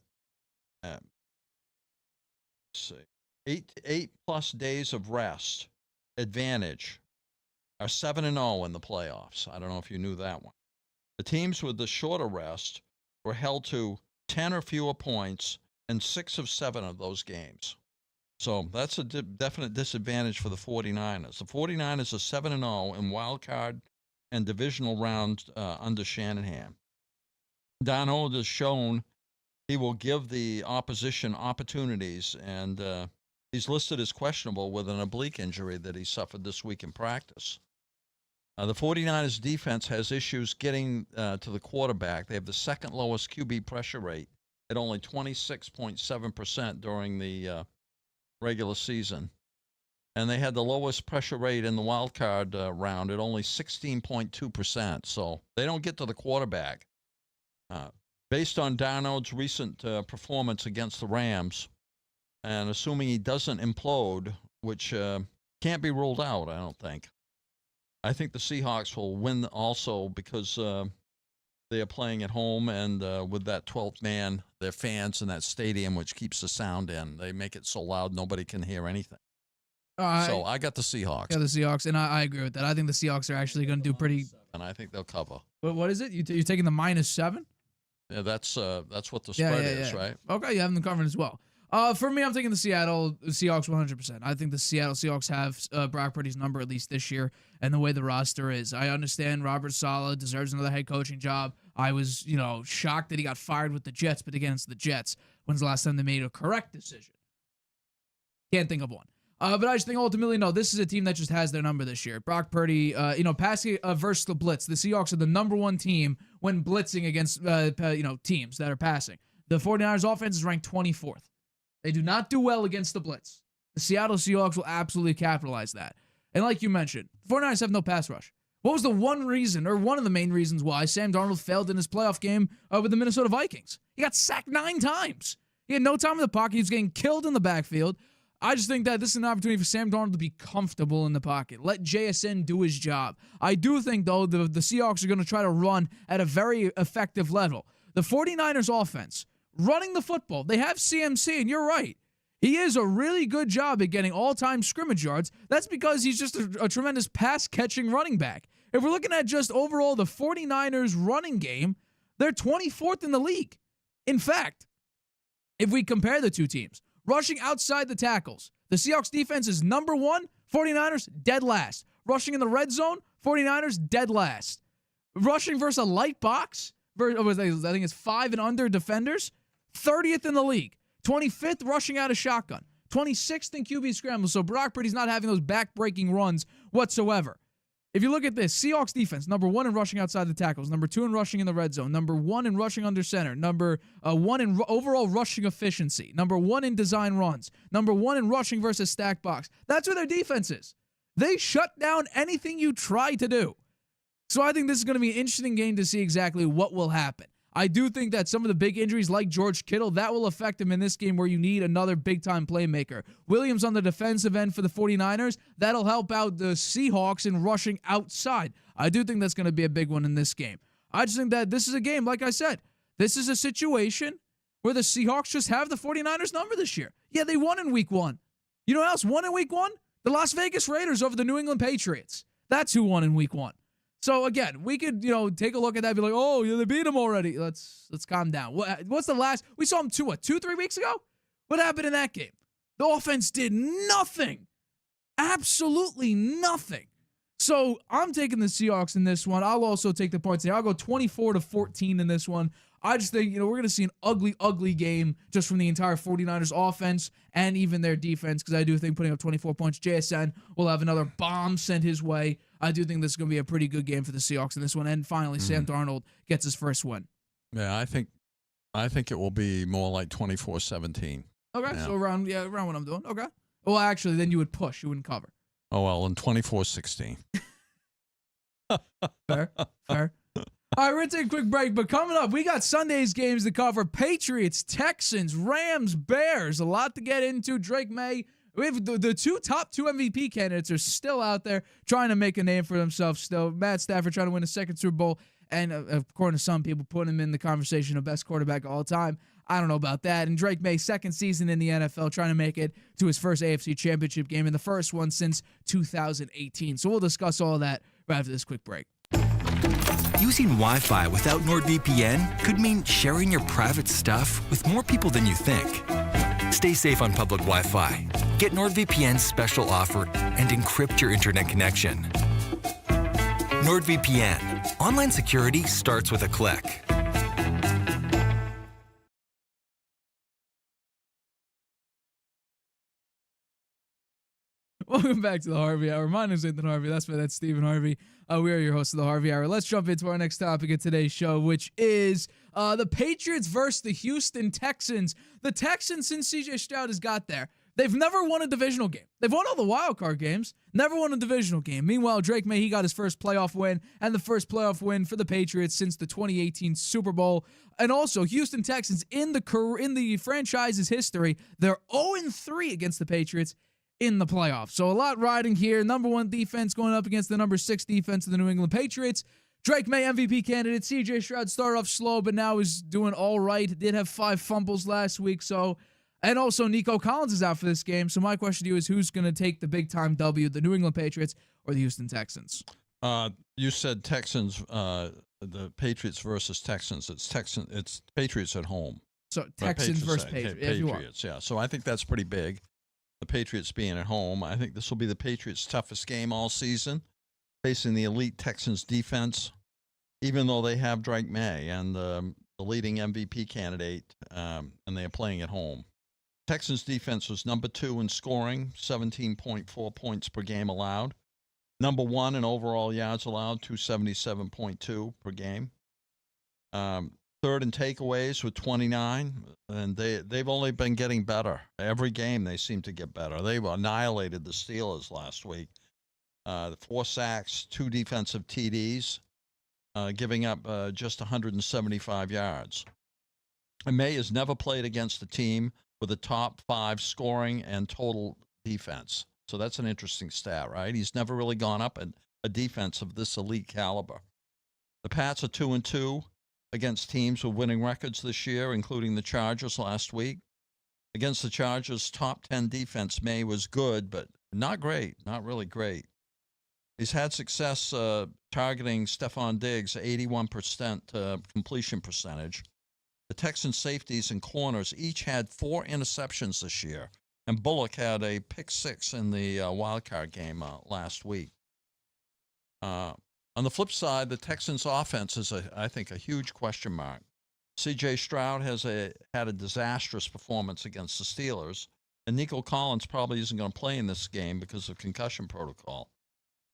8+ days of rest advantage are 7-0 in the playoffs. I don't know if you knew that one. The teams with the shorter rest were held to 10 or fewer points in 6 of 7 of those games. So that's a definite disadvantage for the 49ers. The 49ers are 7-0 in wild card and divisional round under Shanahan. Darnold has shown he will give the opposition opportunities, and he's listed as questionable with an oblique injury that he suffered this week in practice. The 49ers defense has issues getting to the quarterback. They have the second lowest QB pressure rate at only 26.7% during the regular season. And they had the lowest pressure rate in the wild card round at only 16.2%. So they don't get to the quarterback. Based on Darnold's recent performance against the Rams, and assuming he doesn't implode, which can't be ruled out, I don't think. I think the Seahawks will win also because they are playing at home, and with that 12th man, their fans in that stadium, which keeps the sound in. They make it so loud nobody can hear anything. So I got the Seahawks. Yeah, the Seahawks, and I agree with that. I think the Seahawks are actually going to do pretty. And I think they'll cover. But what is it? You're taking the -7? Yeah, that's what the spread is, right? Okay, you have them covered as well. For me, I'm taking the Seattle Seahawks 100%. I think the Seattle Seahawks have Brock Purdy's number at least this year, and the way the roster is. I understand Robert Saleh deserves another head coaching job. I was, shocked that he got fired with the Jets, but again, it's the Jets. When's the last time they made a correct decision? Can't think of one. But I just think ultimately, no, this is a team that just has their number this year. Brock Purdy, passing versus the blitz. The Seahawks are the number one team when blitzing against, teams that are passing. The 49ers offense is ranked 24th. They do not do well against the blitz. The Seattle Seahawks will absolutely capitalize that. And like you mentioned, the 49ers have no pass rush. What was the one reason, or one of the main reasons why Sam Darnold failed in his playoff game with the Minnesota Vikings? He got sacked 9 times. He had no time in the pocket. He was getting killed in the backfield. I just think that this is an opportunity for Sam Darnold to be comfortable in the pocket. Let JSN do his job. I do think, though, the Seahawks are going to try to run at a very effective level. The 49ers offense, running the football, they have CMC, and you're right. He is a really good job at getting all-time scrimmage yards. That's because he's just a tremendous pass-catching running back. If we're looking at just overall the 49ers running game, they're 24th in the league. In fact, if we compare the two teams, rushing outside the tackles, the Seahawks defense is number 1, 49ers dead last. Rushing in the red zone, 49ers dead last. Rushing versus a light box, I think it's 5 and under defenders, 30th in the league. 25th rushing out of shotgun. 26th in QB scramble. So Brock Purdy's not having those back-breaking runs whatsoever. If you look at this, Seahawks defense, number 1 in rushing outside the tackles, number 2 in rushing in the red zone, number 1 in rushing under center, number 1 in overall rushing efficiency, number 1 in design runs, number 1 in rushing versus stack box. That's where their defense is. They shut down anything you try to do. So I think this is going to be an interesting game to see exactly what will happen. I do think that some of the big injuries like George Kittle, that will affect him in this game where you need another big-time playmaker. Williams on the defensive end for the 49ers, that'll help out the Seahawks in rushing outside. I do think that's going to be a big one in this game. I just think that this is a game, like I said, this is a situation where the Seahawks just have the 49ers number this year. Yeah, they won in week 1. You know who else won in week 1? The Las Vegas Raiders over the New England Patriots. That's who won in week 1. So again, we could, take a look at that and be like, oh, yeah, they beat him already. Let's calm down. What's the last? We saw him 2-3 weeks ago? What happened in that game? The offense did nothing. Absolutely nothing. So I'm taking the Seahawks in this one. I'll also take the points here. I'll go 24-14 in this one. I just think, we're going to see an ugly, ugly game just from the entire 49ers offense and even their defense, because I do think putting up 24 points, JSN will have another bomb sent his way. I do think this is going to be a pretty good game for the Seahawks in this one. And finally, Sam Darnold gets his first win. Yeah, I think it will be more like 24-17. Okay, yeah. So around what I'm doing. Okay. Well, actually, then you would push. You wouldn't cover. Oh, well, and 24-16. Fair. All right, we're going to take a quick break, but coming up, we got Sunday's games to cover. Patriots, Texans, Rams, Bears. A lot to get into. Drake May. We have the top two MVP candidates are still out there trying to make a name for themselves still. Matt Stafford trying to win a second Super Bowl, and according to some people, putting him in the conversation of best quarterback of all time. I don't know about that. And Drake May, second season in the NFL, trying to make it to his first AFC Championship game and the first one since 2018. So we'll discuss all of that right after this quick break. Using Wi-Fi without NordVPN could mean sharing your private stuff with more people than you think. Stay safe on public Wi-Fi. Get NordVPN's special offer and encrypt your internet connection. NordVPN. Online security starts with a click. Welcome back to the Harvey Hour. My name's Nathan Harvey. That's Stephen Harvey. We are your hosts of the Harvey Hour. Let's jump into our next topic of today's show, which is the Patriots versus the Houston Texans. The Texans, since CJ Stroud has got there, they've never won a divisional game. They've won all the wild card games, never won a divisional game. Meanwhile, Drake May, he got his first playoff win and the first playoff win for the Patriots since the 2018 Super Bowl. And also, Houston Texans in the franchise's history, they're 0-3 against the Patriots in the playoffs. So a lot riding here. Number 1 defense going up against the number 6 defense of the New England Patriots. Drake May, MVP candidate. CJ Stroud started off slow, but now is doing all right. Did have 5 fumbles last week. And also Nico Collins is out for this game. So my question to you is, who's going to take the big-time W, the New England Patriots or the Houston Texans? You said Texans, the Patriots versus Texans. It's Patriots at home. So Texans versus Patriots, yeah. So I think that's pretty big. The Patriots being at home. I think this will be the Patriots' toughest game all season, facing the elite Texans defense, even though they have Drake May and the leading MVP candidate, and they are playing at home. Texans defense was number 2 in scoring, 17.4 points per game allowed. Number 1 in overall yards allowed, 277.2 per game. Third in takeaways with 29, and they've only been getting better. Every game they seem to get better. They annihilated the Steelers last week. 4 sacks, 2 defensive TDs, giving up just 175 yards. And May has never played against a team with a top 5 scoring and total defense. So that's an interesting stat, right? He's never really gone up at a defense of this elite caliber. The Pats are 2-2 against teams with winning records this year, including the Chargers last week. Against the Chargers' top 10 defense, May was good, but not great, not really great. He's had success targeting Stephon Diggs, 81% completion percentage. The Texans safeties and corners each had 4 interceptions this year, and Bullock had a pick 6 in the wildcard game last week. On the flip side, the Texans' offense is, I think, a huge question mark. C.J. Stroud had a disastrous performance against the Steelers, and Nico Collins probably isn't going to play in this game because of concussion protocol.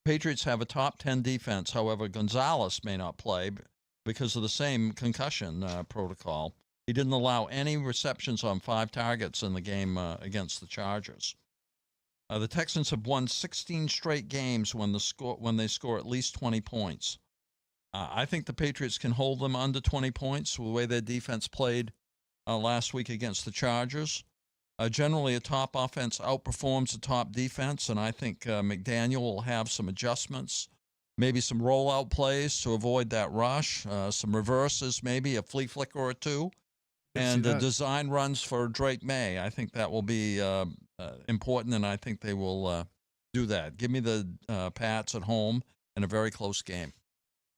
Patriots have a top 10 defense. However, Gonzalez may not play because of the same concussion protocol. He didn't allow any receptions on 5 targets in the game against the Chargers. The Texans have won 16 straight games when they score at least 20 points. I think the Patriots can hold them under 20 points with the way their defense played last week against the Chargers. Generally, a top offense outperforms a top defense, and I think McDaniel will have some adjustments, maybe some rollout plays to avoid that rush, some reverses, maybe a flea flicker or 2, and design runs for Drake May. I think that will be important, and I think they will do that. Give me the Pats at home in a very close game.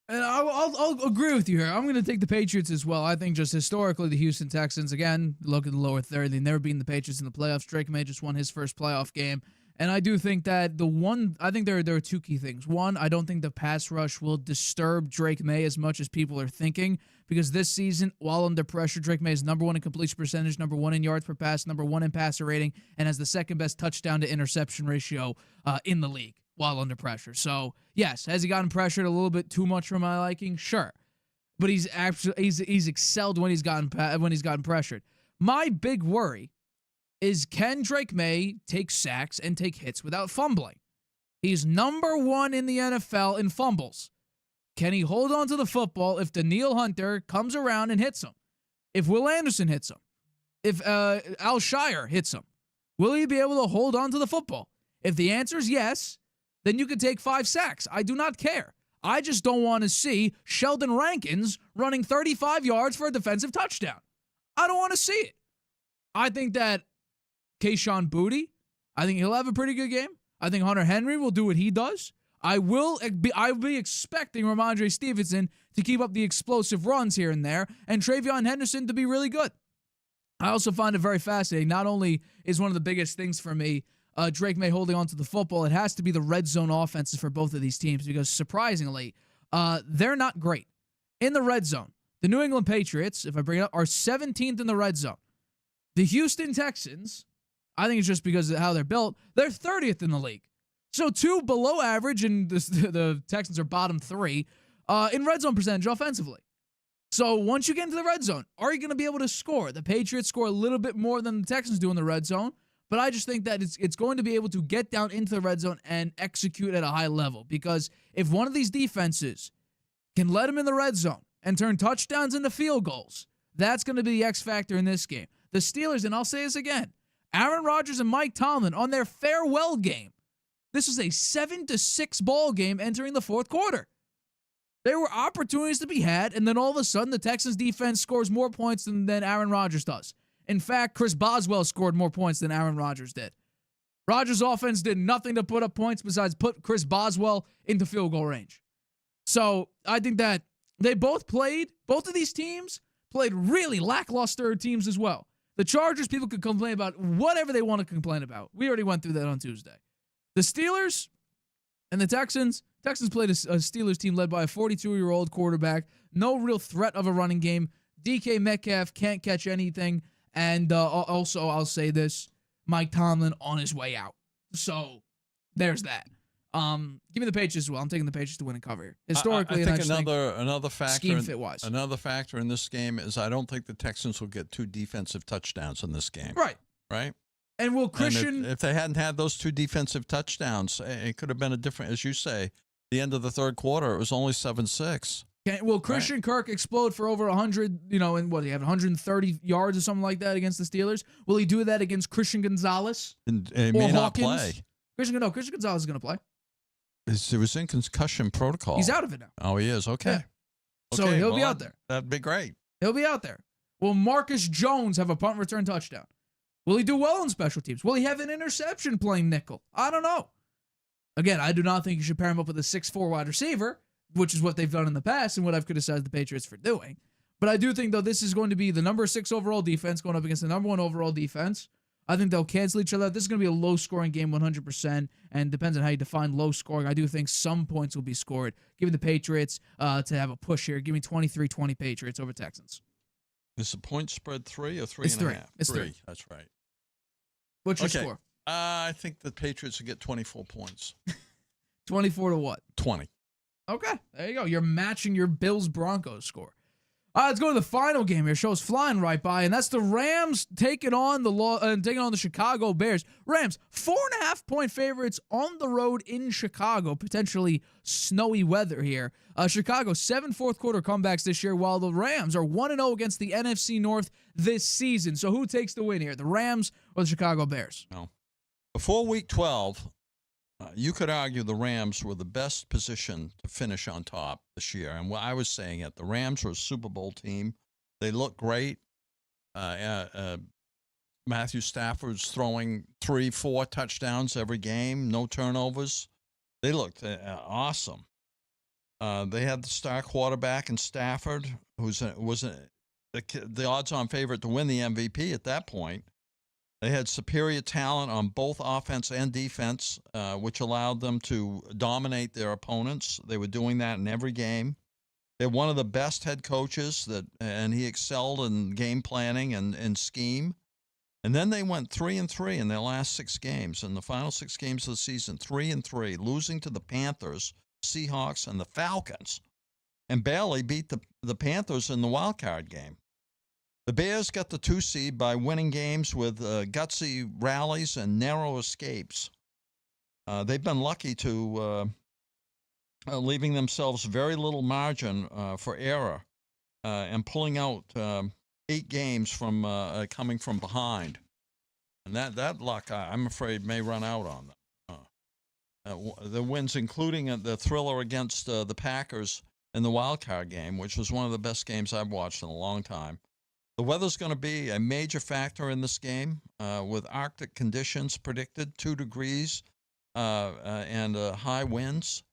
And I'll agree with you here. I'm going to take the Patriots as well. I think just historically, the Houston Texans, again, look at the lower third. They've never beaten the Patriots in the playoffs. Drake May just won his first playoff game. And I do think that I think there are 2 key things. One, I don't think the pass rush will disturb Drake May as much as people are thinking, because this season, while under pressure, Drake May is number 1 in completion percentage, number 1 in yards per pass, number 1 in passer rating, and has the second best touchdown to interception ratio in the league while under pressure. So, yes, has he gotten pressured a little bit too much for my liking? Sure. But he's excelled when he's gotten pressured. My big worry is, can Drake May take sacks and take hits without fumbling? He's number 1 in the NFL in fumbles. Can he hold on to the football if Danielle Hunter comes around and hits him? If Will Anderson hits him? If Al Shire hits him? Will he be able to hold on to the football? If the answer is yes, then you could take 5 sacks. I do not care. I just don't want to see Sheldon Rankins running 35 yards for a defensive touchdown. I don't want to see it. I think that Kayshon Boutte, I think he'll have a pretty good game. I think Hunter Henry will do what he does. I will be expecting Ramondre Stevenson to keep up the explosive runs here and there, and Travion Henderson to be really good. I also find it very fascinating. Not only is one of the biggest things for me Drake May holding on to the football, it has to be the red zone offenses for both of these teams, because surprisingly, they're not great in the red zone. The New England Patriots, if I bring it up, are 17th in the red zone. The Houston Texans, I think it's just because of how they're built, they're 30th in the league. So 2 below average, and the Texans are bottom 3 in red zone percentage offensively. So once you get into the red zone, are you going to be able to score? The Patriots score a little bit more than the Texans do in the red zone, but I just think that it's going to be able to get down into the red zone and execute at a high level, because if one of these defenses can let them in the red zone and turn touchdowns into field goals, that's going to be the X factor in this game. The Steelers, and I'll say this again, Aaron Rodgers and Mike Tomlin on their farewell game. This was a 7-6 ball game entering the 4th quarter. There were opportunities to be had, and then all of a sudden, the Texans defense scores more points than Aaron Rodgers does. In fact, Chris Boswell scored more points than Aaron Rodgers did. Rodgers' offense did nothing to put up points besides put Chris Boswell into field goal range. So I think that both of these teams played really lackluster teams as well. The Chargers, people could complain about whatever they want to complain about. We already went through that on Tuesday. The Steelers and the Texans played a Steelers team led by a 42-year-old quarterback. No real threat of a running game. DK Metcalf can't catch anything. And also, I'll say this, Mike Tomlin on his way out. So there's that. Give me the Patriots as well. I'm taking the Patriots to win and cover here. Historically, I think another factor scheme fit wise. Another factor in this game is I don't think the Texans will get 2 defensive touchdowns in this game. Right. And will Christian? And if they hadn't had those 2 defensive touchdowns, it could have been a different, as you say, the end of the third quarter, it was only 7-6. Will Christian Kirk explode for over 100, and what, he have 130 yards or something like that against the Steelers? Will he do that against Christian Gonzalez? And he may not Hawkins? play. Christian Gonzalez is going to play. He was in concussion protocol. He's out of it now. Oh, he is? Okay. Yeah. So he'll be out there. That'd be great. He'll be out there. Will Marcus Jones have a punt return touchdown? Will he do well in special teams? Will he have an interception playing nickel? I don't know. Again, I do not think you should pair him up with a 6'4" wide receiver, which is what they've done in the past and what I've criticized the Patriots for doing. But I do think, though, this is going to be the number 6 overall defense going up against the number 1 overall defense. I think they'll cancel each other out. This is going to be a low-scoring game 100%, and depends on how you define low-scoring. I do think some points will be scored. Give me the Patriots to have a push here. Give me 23-20 Patriots over Texans. Is the point spread 3 or 3.5? It's 3. It's 3. 3. That's right. What's your score? I think the Patriots will get 24 points. 24 to what? 20. Okay, there you go. You're matching your Bills-Broncos score. All right, let's go to the final game here. Show's flying right by, and that's the Rams taking on the Chicago Bears. Rams, 4.5-point favorites on the road in Chicago. Potentially snowy weather here. Chicago, 7 fourth-quarter comebacks this year, while the Rams are 1-0 against the NFC North this season. So who takes the win here, the Rams or the Chicago Bears? No. Before Week 12, you could argue the Rams were the best position to finish on top this year. And I was saying it, the Rams were a Super Bowl team. They look great. Matthew Stafford's throwing 3-4 touchdowns every game, no turnovers. They looked awesome. They had the star quarterback in Stafford, who was the odds-on favorite to win the MVP at that point. They had superior talent on both offense and defense, which allowed them to dominate their opponents. They were doing that in every game. They're one of the best head coaches, and he excelled in game planning and scheme. And then they went 3-3 in their last 6 games. In the final 6 games of the season, 3-3, losing to the Panthers, Seahawks, and the Falcons, and barely beat the Panthers in the wild card game. The Bears got the 2 seed by winning games with gutsy rallies and narrow escapes. They've been lucky to leaving themselves very little margin for error and pulling out 8 games from coming from behind. And that luck, I'm afraid, may run out on them. The wins, including the thriller against the Packers in the wild card game, which was one of the best games I've watched in a long time. The weather's going to be a major factor in this game, with Arctic conditions predicted, 2 degrees and high winds.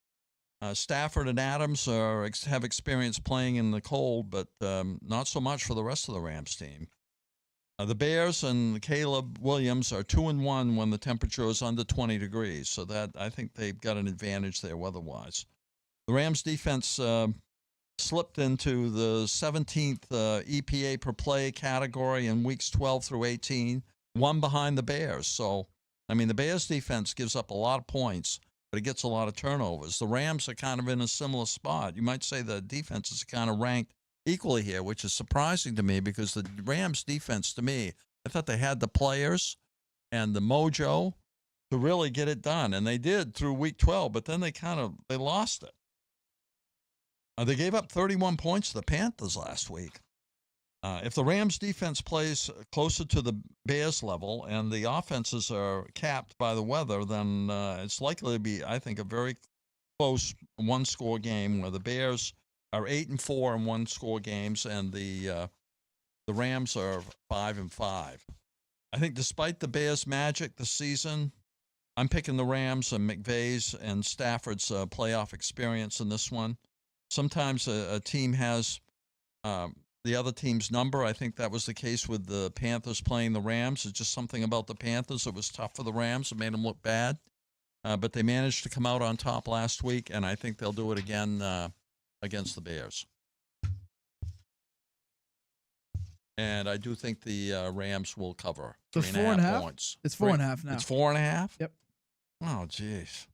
Stafford and Adams have experience playing in the cold, but not so much for the rest of the Rams team. The Bears and Caleb Williams are 2-1 when the temperature is under 20 degrees, so that I think they've got an advantage there weather-wise. The Rams defense slipped into the 17th EPA per play category in weeks 12 through 18, 1 behind the Bears. So, the Bears defense gives up a lot of points, but it gets a lot of turnovers. The Rams are kind of in a similar spot. You might say the defense is kind of ranked equally here, which is surprising to me because the Rams defense, to me, I thought they had the players and the mojo to really get it done. And they did through week 12, but then they lost it. They gave up 31 points to the Panthers last week. If the Rams defense plays closer to the Bears level and the offenses are capped by the weather, then it's likely to be, I think, a very close one-score game where the Bears are 8-4 in one-score games and the Rams are 5-5. I think despite the Bears' magic this season, I'm picking the Rams and McVay's and Stafford's playoff experience in this one. Sometimes a team has the other team's number. I think that was the case with the Panthers playing the Rams. It's just something about the Panthers that was tough for the Rams. It made them look bad. But they managed to come out on top last week, and I think they'll do it again against the Bears. And I do think the Rams will cover So 3.5 points. It's 4.5 now. It's 4.5? Yep. Oh, jeez.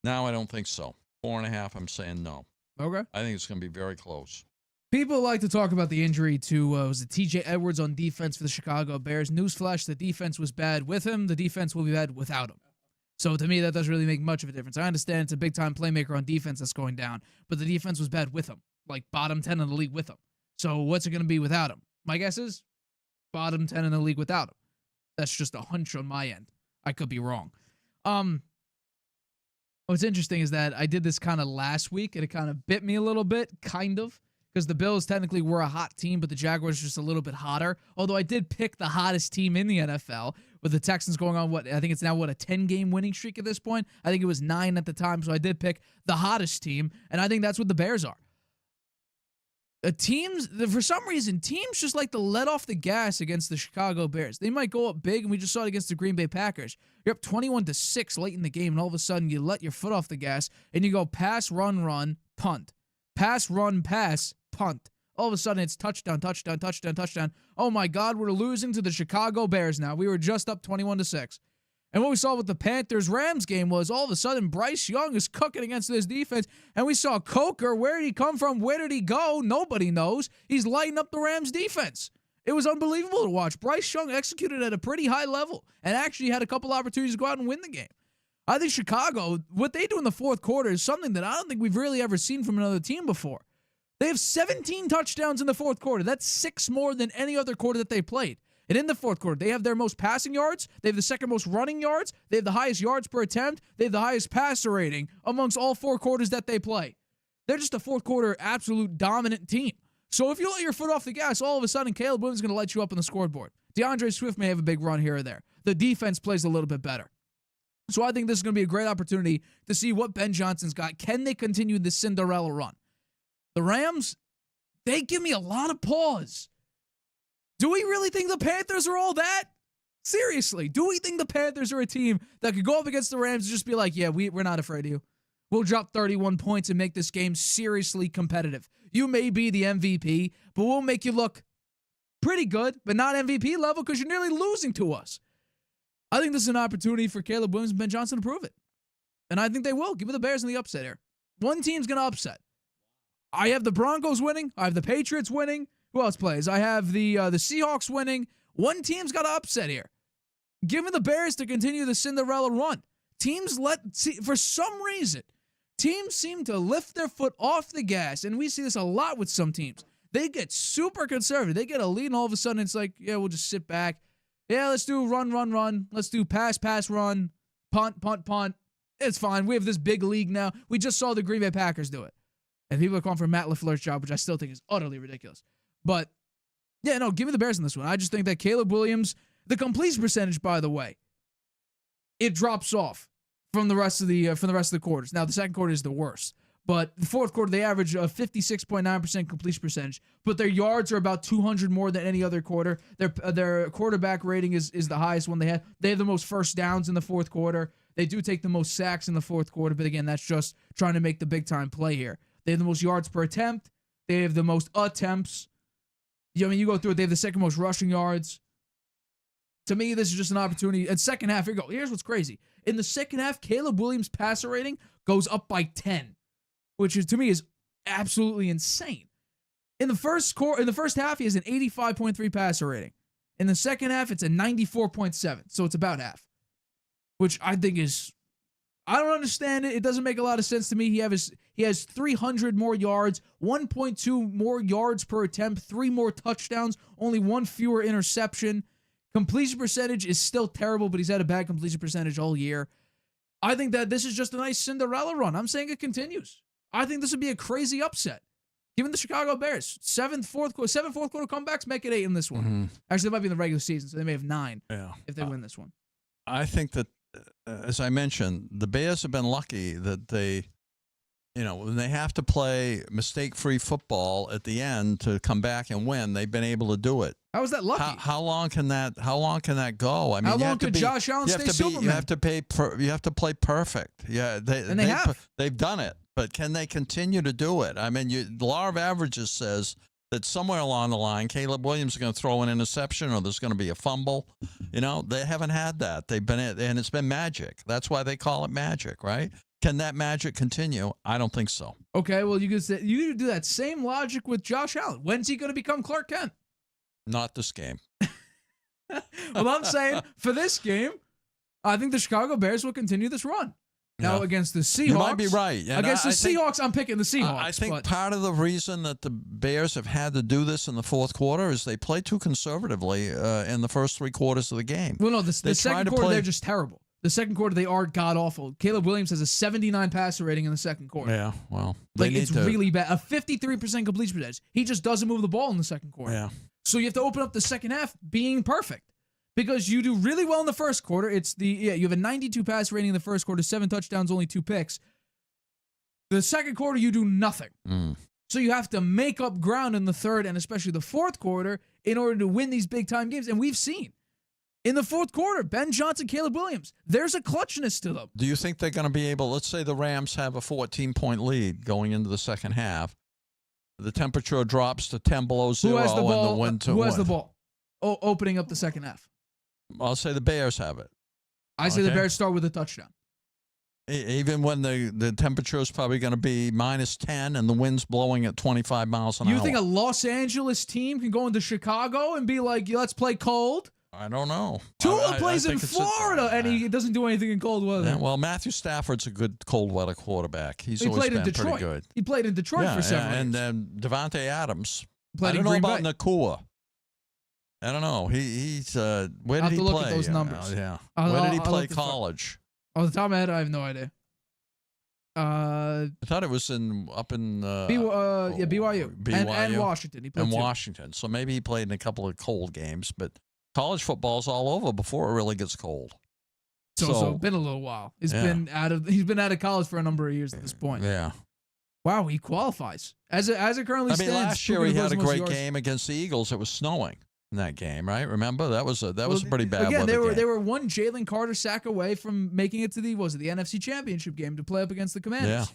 Now I don't think so. 4.5, I'm saying no. Okay. I think it's going to be very close. People like to talk about the injury to was it TJ Edwards on defense for the Chicago Bears. Newsflash, the defense was bad with him. The defense will be bad without him. So to me, that doesn't really make much of a difference. I understand it's a big-time playmaker on defense that's going down, but the defense was bad with him, like bottom 10 in the league with him. So what's it going to be without him? My guess is bottom 10 in the league without him. That's just a hunch on my end. I could be wrong. What's interesting is that I did this kind of last week, and it kind of bit me a little bit, kind of, because the Bills technically were a hot team, but the Jaguars were just a little bit hotter. Although I did pick the hottest team in the NFL, with the Texans going on, I think it's now, a 10-game winning streak at this point? I think it was 9 at the time, so I did pick the hottest team, and I think that's what the Bears are. For some reason, teams just like to let off the gas against the Chicago Bears. They might go up big, and we just saw it against the Green Bay Packers. You're up 21-6 late in the game, and all of a sudden you let your foot off the gas, and you go pass, run, punt. Pass, run, pass, punt. All of a sudden, it's touchdown, touchdown, touchdown, touchdown. Oh, my God, we're losing to the Chicago Bears now. We were just up 21-6. And what we saw with the Panthers-Rams game was all of a sudden Bryce Young is cooking against this defense. And we saw Coker. Where did he come from? Where did he go? Nobody knows. He's lighting up the Rams defense. It was unbelievable to watch. Bryce Young executed at a pretty high level and actually had a couple opportunities to go out and win the game. I think Chicago, what they do in the fourth quarter is something that I don't think we've really ever seen from another team before. They have 17 touchdowns in the fourth quarter. That's 6 more than any other quarter that they played. And in the fourth quarter, they have their most passing yards. They have the second most running yards. They have the highest yards per attempt. They have the highest passer rating amongst all 4 quarters that they play. They're just a fourth quarter absolute dominant team. So if you let your foot off the gas, all of a sudden Caleb Williams is going to light you up on the scoreboard. DeAndre Swift may have a big run here or there. The defense plays a little bit better. So I think this is going to be a great opportunity to see what Ben Johnson's got. Can they continue the Cinderella run? The Rams, they give me a lot of pause. Do we really think the Panthers are all that? Seriously, do we think the Panthers are a team that could go up against the Rams and just be like, yeah, we're not afraid of you. We'll drop 31 points and make this game seriously competitive. You may be the MVP, but we'll make you look pretty good, but not MVP level because you're nearly losing to us. I think this is an opportunity for Caleb Williams and Ben Johnson to prove it. And I think they will. Give me the Bears in the upset here. One team's going to upset. I have the Broncos winning. I have the Patriots winning. Who else plays? I have the Seahawks winning. One team's got to upset here. Give me the Bears to continue the Cinderella run. For some reason, teams seem to lift their foot off the gas, and we see this a lot with some teams. They get super conservative. They get a lead, and all of a sudden it's like, yeah, we'll just sit back. Yeah, let's do run. Let's do pass, run, punt. It's fine. We have this big league now. We just saw the Green Bay Packers do it. And people are calling for Matt LaFleur's job, which I still think is utterly ridiculous. But, yeah, no, give me the Bears in this one. I just think that Caleb Williams, the completion percentage, by the way, it drops off from the rest of the quarters. Now, the second quarter is the worst. But the fourth quarter, they average a 56.9% completion percentage. But their yards are about 200 more than any other quarter. Their quarterback rating is the highest one they had. They have the most first downs in the fourth quarter. They do take the most sacks in the fourth quarter. But, again, that's just trying to make the big-time play here. They have the most yards per attempt. They have the most attempts. You go through it. They have the second most rushing yards. To me, this is just an opportunity. And second half, here you go. Here's what's crazy. In the second half, Caleb Williams' passer rating goes up by 10, which is, to me, is absolutely insane. In the first half, he has an 85.3 passer rating. In the second half, it's a 94.7, so it's about half, which I think is, I don't understand it. It doesn't make a lot of sense to me. He has 300 more yards, 1.2 more yards per attempt, 3 more touchdowns, only 1 fewer interception. Completion percentage is still terrible, but he's had a bad completion percentage all year. I think that this is just a nice Cinderella run. I'm saying it continues. I think this would be a crazy upset. Given the Chicago Bears, 7 fourth quarter comebacks, make it 8 in this one. Mm-hmm. Actually, they might be in the regular season, so they may have 9 if they win this one. I think that, as I mentioned, the Bears have been lucky that they, when they have to play mistake-free football at the end to come back and win, they've been able to do it. How is that lucky? How long can that go? I mean, how long could Josh Allen stay Superman? You have to play perfect. Yeah, they have. They've done it, but can they continue to do it? I mean, the law of averages says that somewhere along the line, Caleb Williams is going to throw an interception or there's going to be a fumble. They haven't had that. And it's been magic. That's why they call it magic, right? Can that magic continue? I don't think so. Okay, well, you could do that same logic with Josh Allen. When's he going to become Clark Kent? Not this game. Well, I'm saying for this game, I think the Chicago Bears will continue this run. Now, against the Seahawks. You might be right. And against the Seahawks, I'm picking the Seahawks. I think part of the reason that the Bears have had to do this in the fourth quarter is they play too conservatively in the first three quarters of the game. Well, no, the second quarter, they're just terrible. The second quarter, they are god-awful. Caleb Williams has a 79 passer rating in the second quarter. Yeah, well. It's really bad. A 53% completion percentage. He just doesn't move the ball in the second quarter. Yeah. So you have to open up the second half being perfect. Because you do really well in the first quarter. You have a 92 pass rating in the first quarter, 7 touchdowns, only 2 picks. The second quarter, you do nothing. So you have to make up ground in the third and especially the fourth quarter in order to win these big-time games. And we've seen in the fourth quarter, Ben Johnson, Caleb Williams, there's a clutchness to them. Do you think they're going to be able, let's say the Rams have a 14-point lead going into the second half. The temperature drops to 10 below zero. Who has the ball? And the wind to Who has the ball? Opening up the second half. I'll say the Bears have it. I say the Bears start with a touchdown. Even when the temperature is probably going to be -10 and the wind's blowing at 25 miles an hour. You think a Los Angeles team can go into Chicago and be like, let's play cold? I don't know. Tua plays in Florida, and he doesn't do anything in cold weather. Yeah, well, Matthew Stafford's a good cold weather quarterback. He always played been in Detroit. Pretty good. He played in Detroit for several years. And then Devontae Adams. Played I don't in know Green about Bay. Nakua. I don't know. He's where did he play? I'll have to look at those numbers. Yeah. Where did he play college? Off the top of my head, I have no idea. I thought it was up in BYU. And Washington. He played in too. Washington. So maybe he played in a couple of cold games, but college football's all over before it really gets cold. So been a little while. He's been out of college for a number of years at this point. Yeah. Wow, he qualifies. As it currently stands. Last year he had a great game against the Eagles. It was snowing in that game, right? Remember? That was a pretty bad weather game. They were one Jalen Carter sack away from making it to the NFC Championship game to play up against the Commanders. Yeah.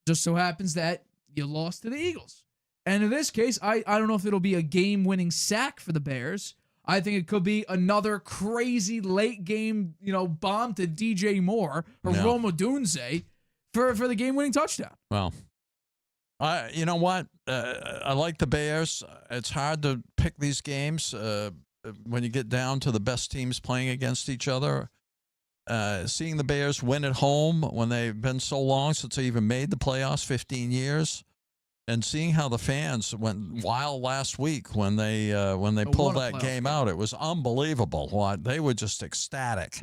Just so happens that you lost to the Eagles. And in this case, I don't know if it'll be a game-winning sack for the Bears. I think it could be another crazy late game, bomb to DJ Moore or Rome Odunze for the game-winning touchdown. Well, you know what? I like the Bears. It's hard to pick these games when you get down to the best teams playing against each other. Seeing the Bears win at home when they've been so long since they even made the playoffs, 15 years, and seeing how the fans went wild last week when they pulled that game out, it was unbelievable. They were just ecstatic.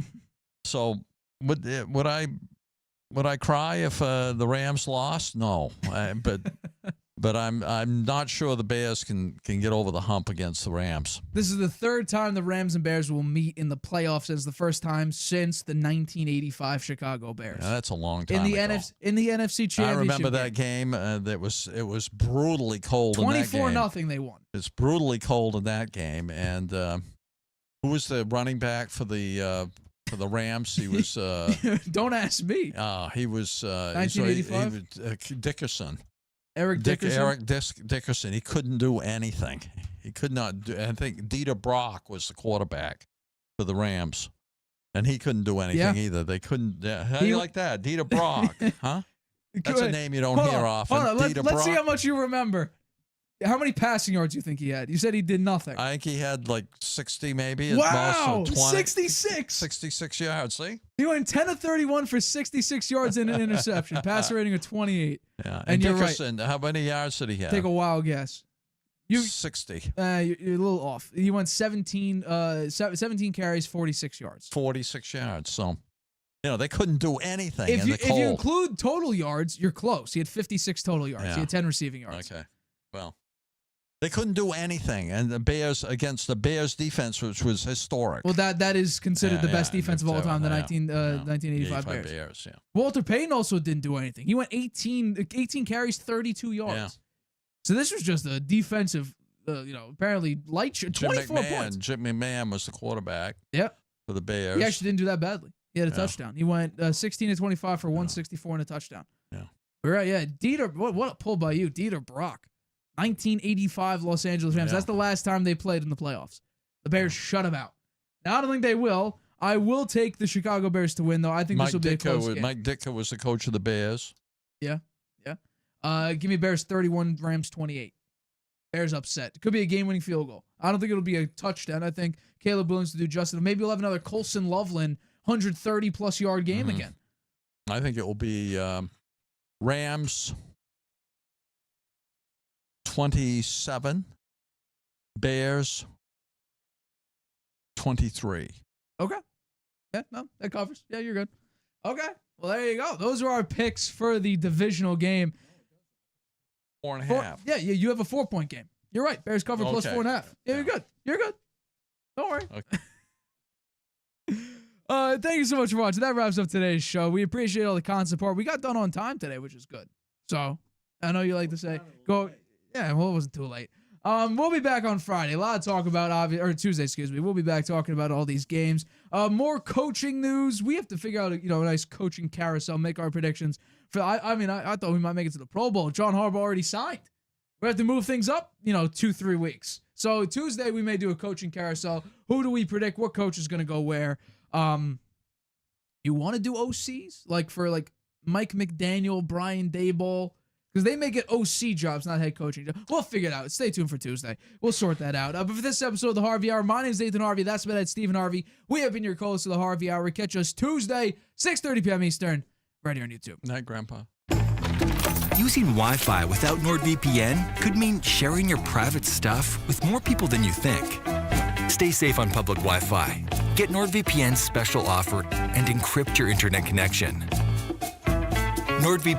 So would I cry if the Rams lost? No, but I'm not sure the Bears can get over the hump against the Rams. This is the third time the Rams and Bears will meet in the playoffs. It's the first time since the 1985 Chicago Bears. Yeah, that's a long time ago. In the NFC Championship. I remember that game. It was brutally cold. 24-0 they won. It's brutally cold in that game. And who was the running back for the Rams? He was. Don't ask me. He was 1985. Dickerson. Eric Dickerson. He couldn't do anything. He could not do. I think Dieter Brock was the quarterback for the Rams, and he couldn't do anything either. They couldn't. How do you like that, Dieter Brock? Huh? That's a name you don't hear often. Hold on. Let's see how much you remember. How many passing yards do you think he had? You said he did nothing. I think he had like 60 maybe. Wow, 66. 66 yards, see? He went 10 of 31 for 66 yards and an interception. Passer rating of 28. Yeah, and Dickerson, right. How many yards did he have? Take a wild guess. 60. You're a little off. He went 17 carries, 46 yards. 46 yards, so... they couldn't do anything in the cold. If you include total yards, you're close. He had 56 total yards. Yeah. He had 10 receiving yards. Okay, well... They couldn't do anything, and the Bears against the Bears defense, which was historic. Well, that is considered the best defense of all time, the 1985 Bears. Yeah. Walter Payton also didn't do anything. He went 18 carries, 32 yards. Yeah. So this was just a defensive, apparently light 24 points. Jim McMahon was the quarterback. Yep. For the Bears. He actually didn't do that badly. He had a touchdown. He went 16 to 25 for 164 and a touchdown. Yeah. Right. Yeah. Dieter, what a pull by you, Dieter Brock. 1985 Los Angeles Rams. Yeah. That's the last time they played in the playoffs. The Bears shut them out. Now, I don't think they will. I will take the Chicago Bears to win, though. I think this will be a close game. Mike Ditka was the coach of the Bears. Yeah. Give me Bears 31, Rams 28. Bears upset. It could be a game-winning field goal. I don't think it'll be a touchdown. I think Caleb Williams to do justice. Maybe we'll have another Colson Loveland 130-plus yard game again. I think it will be Rams 27, Bears 23. Okay. Yeah, no, that covers. Yeah, you're good. Okay. Well, there you go. Those are our picks for the divisional game. 4.5. Yeah, you have a 4-point game. You're right. Bears cover plus 4.5. Yeah, you're good. You're good. Don't worry. Okay. Thank you so much for watching. That wraps up today's show. We appreciate all the constant support. We got done on time today, which is good. So, I know you like to say, go. Yeah, well, it wasn't too late. We'll be back on Friday. A lot to talk about, or Tuesday, excuse me. We'll be back talking about all these games. More coaching news. We have to figure out, a nice coaching carousel, make our predictions. I thought we might make it to the Pro Bowl. John Harbaugh already signed. We have to move things up, 2-3 weeks. So Tuesday we may do a coaching carousel. Who do we predict? What coach is going to go where? You want to do OCs? Like for Mike McDaniel, Brian Daboll? Because they may get OC jobs, not head coaching jobs. We'll figure it out. Stay tuned for Tuesday. We'll sort that out. But for this episode of the Harvey Hour, my name is Nathan Harvey. That's been Stephen Harvey. We have been your co-hosts of the Harvey Hour. Catch us Tuesday, 6:30 p.m. Eastern, right here on YouTube. Night, Grandpa. Using Wi-Fi without NordVPN could mean sharing your private stuff with more people than you think. Stay safe on public Wi-Fi. Get NordVPN's special offer and encrypt your internet connection. NordVPN.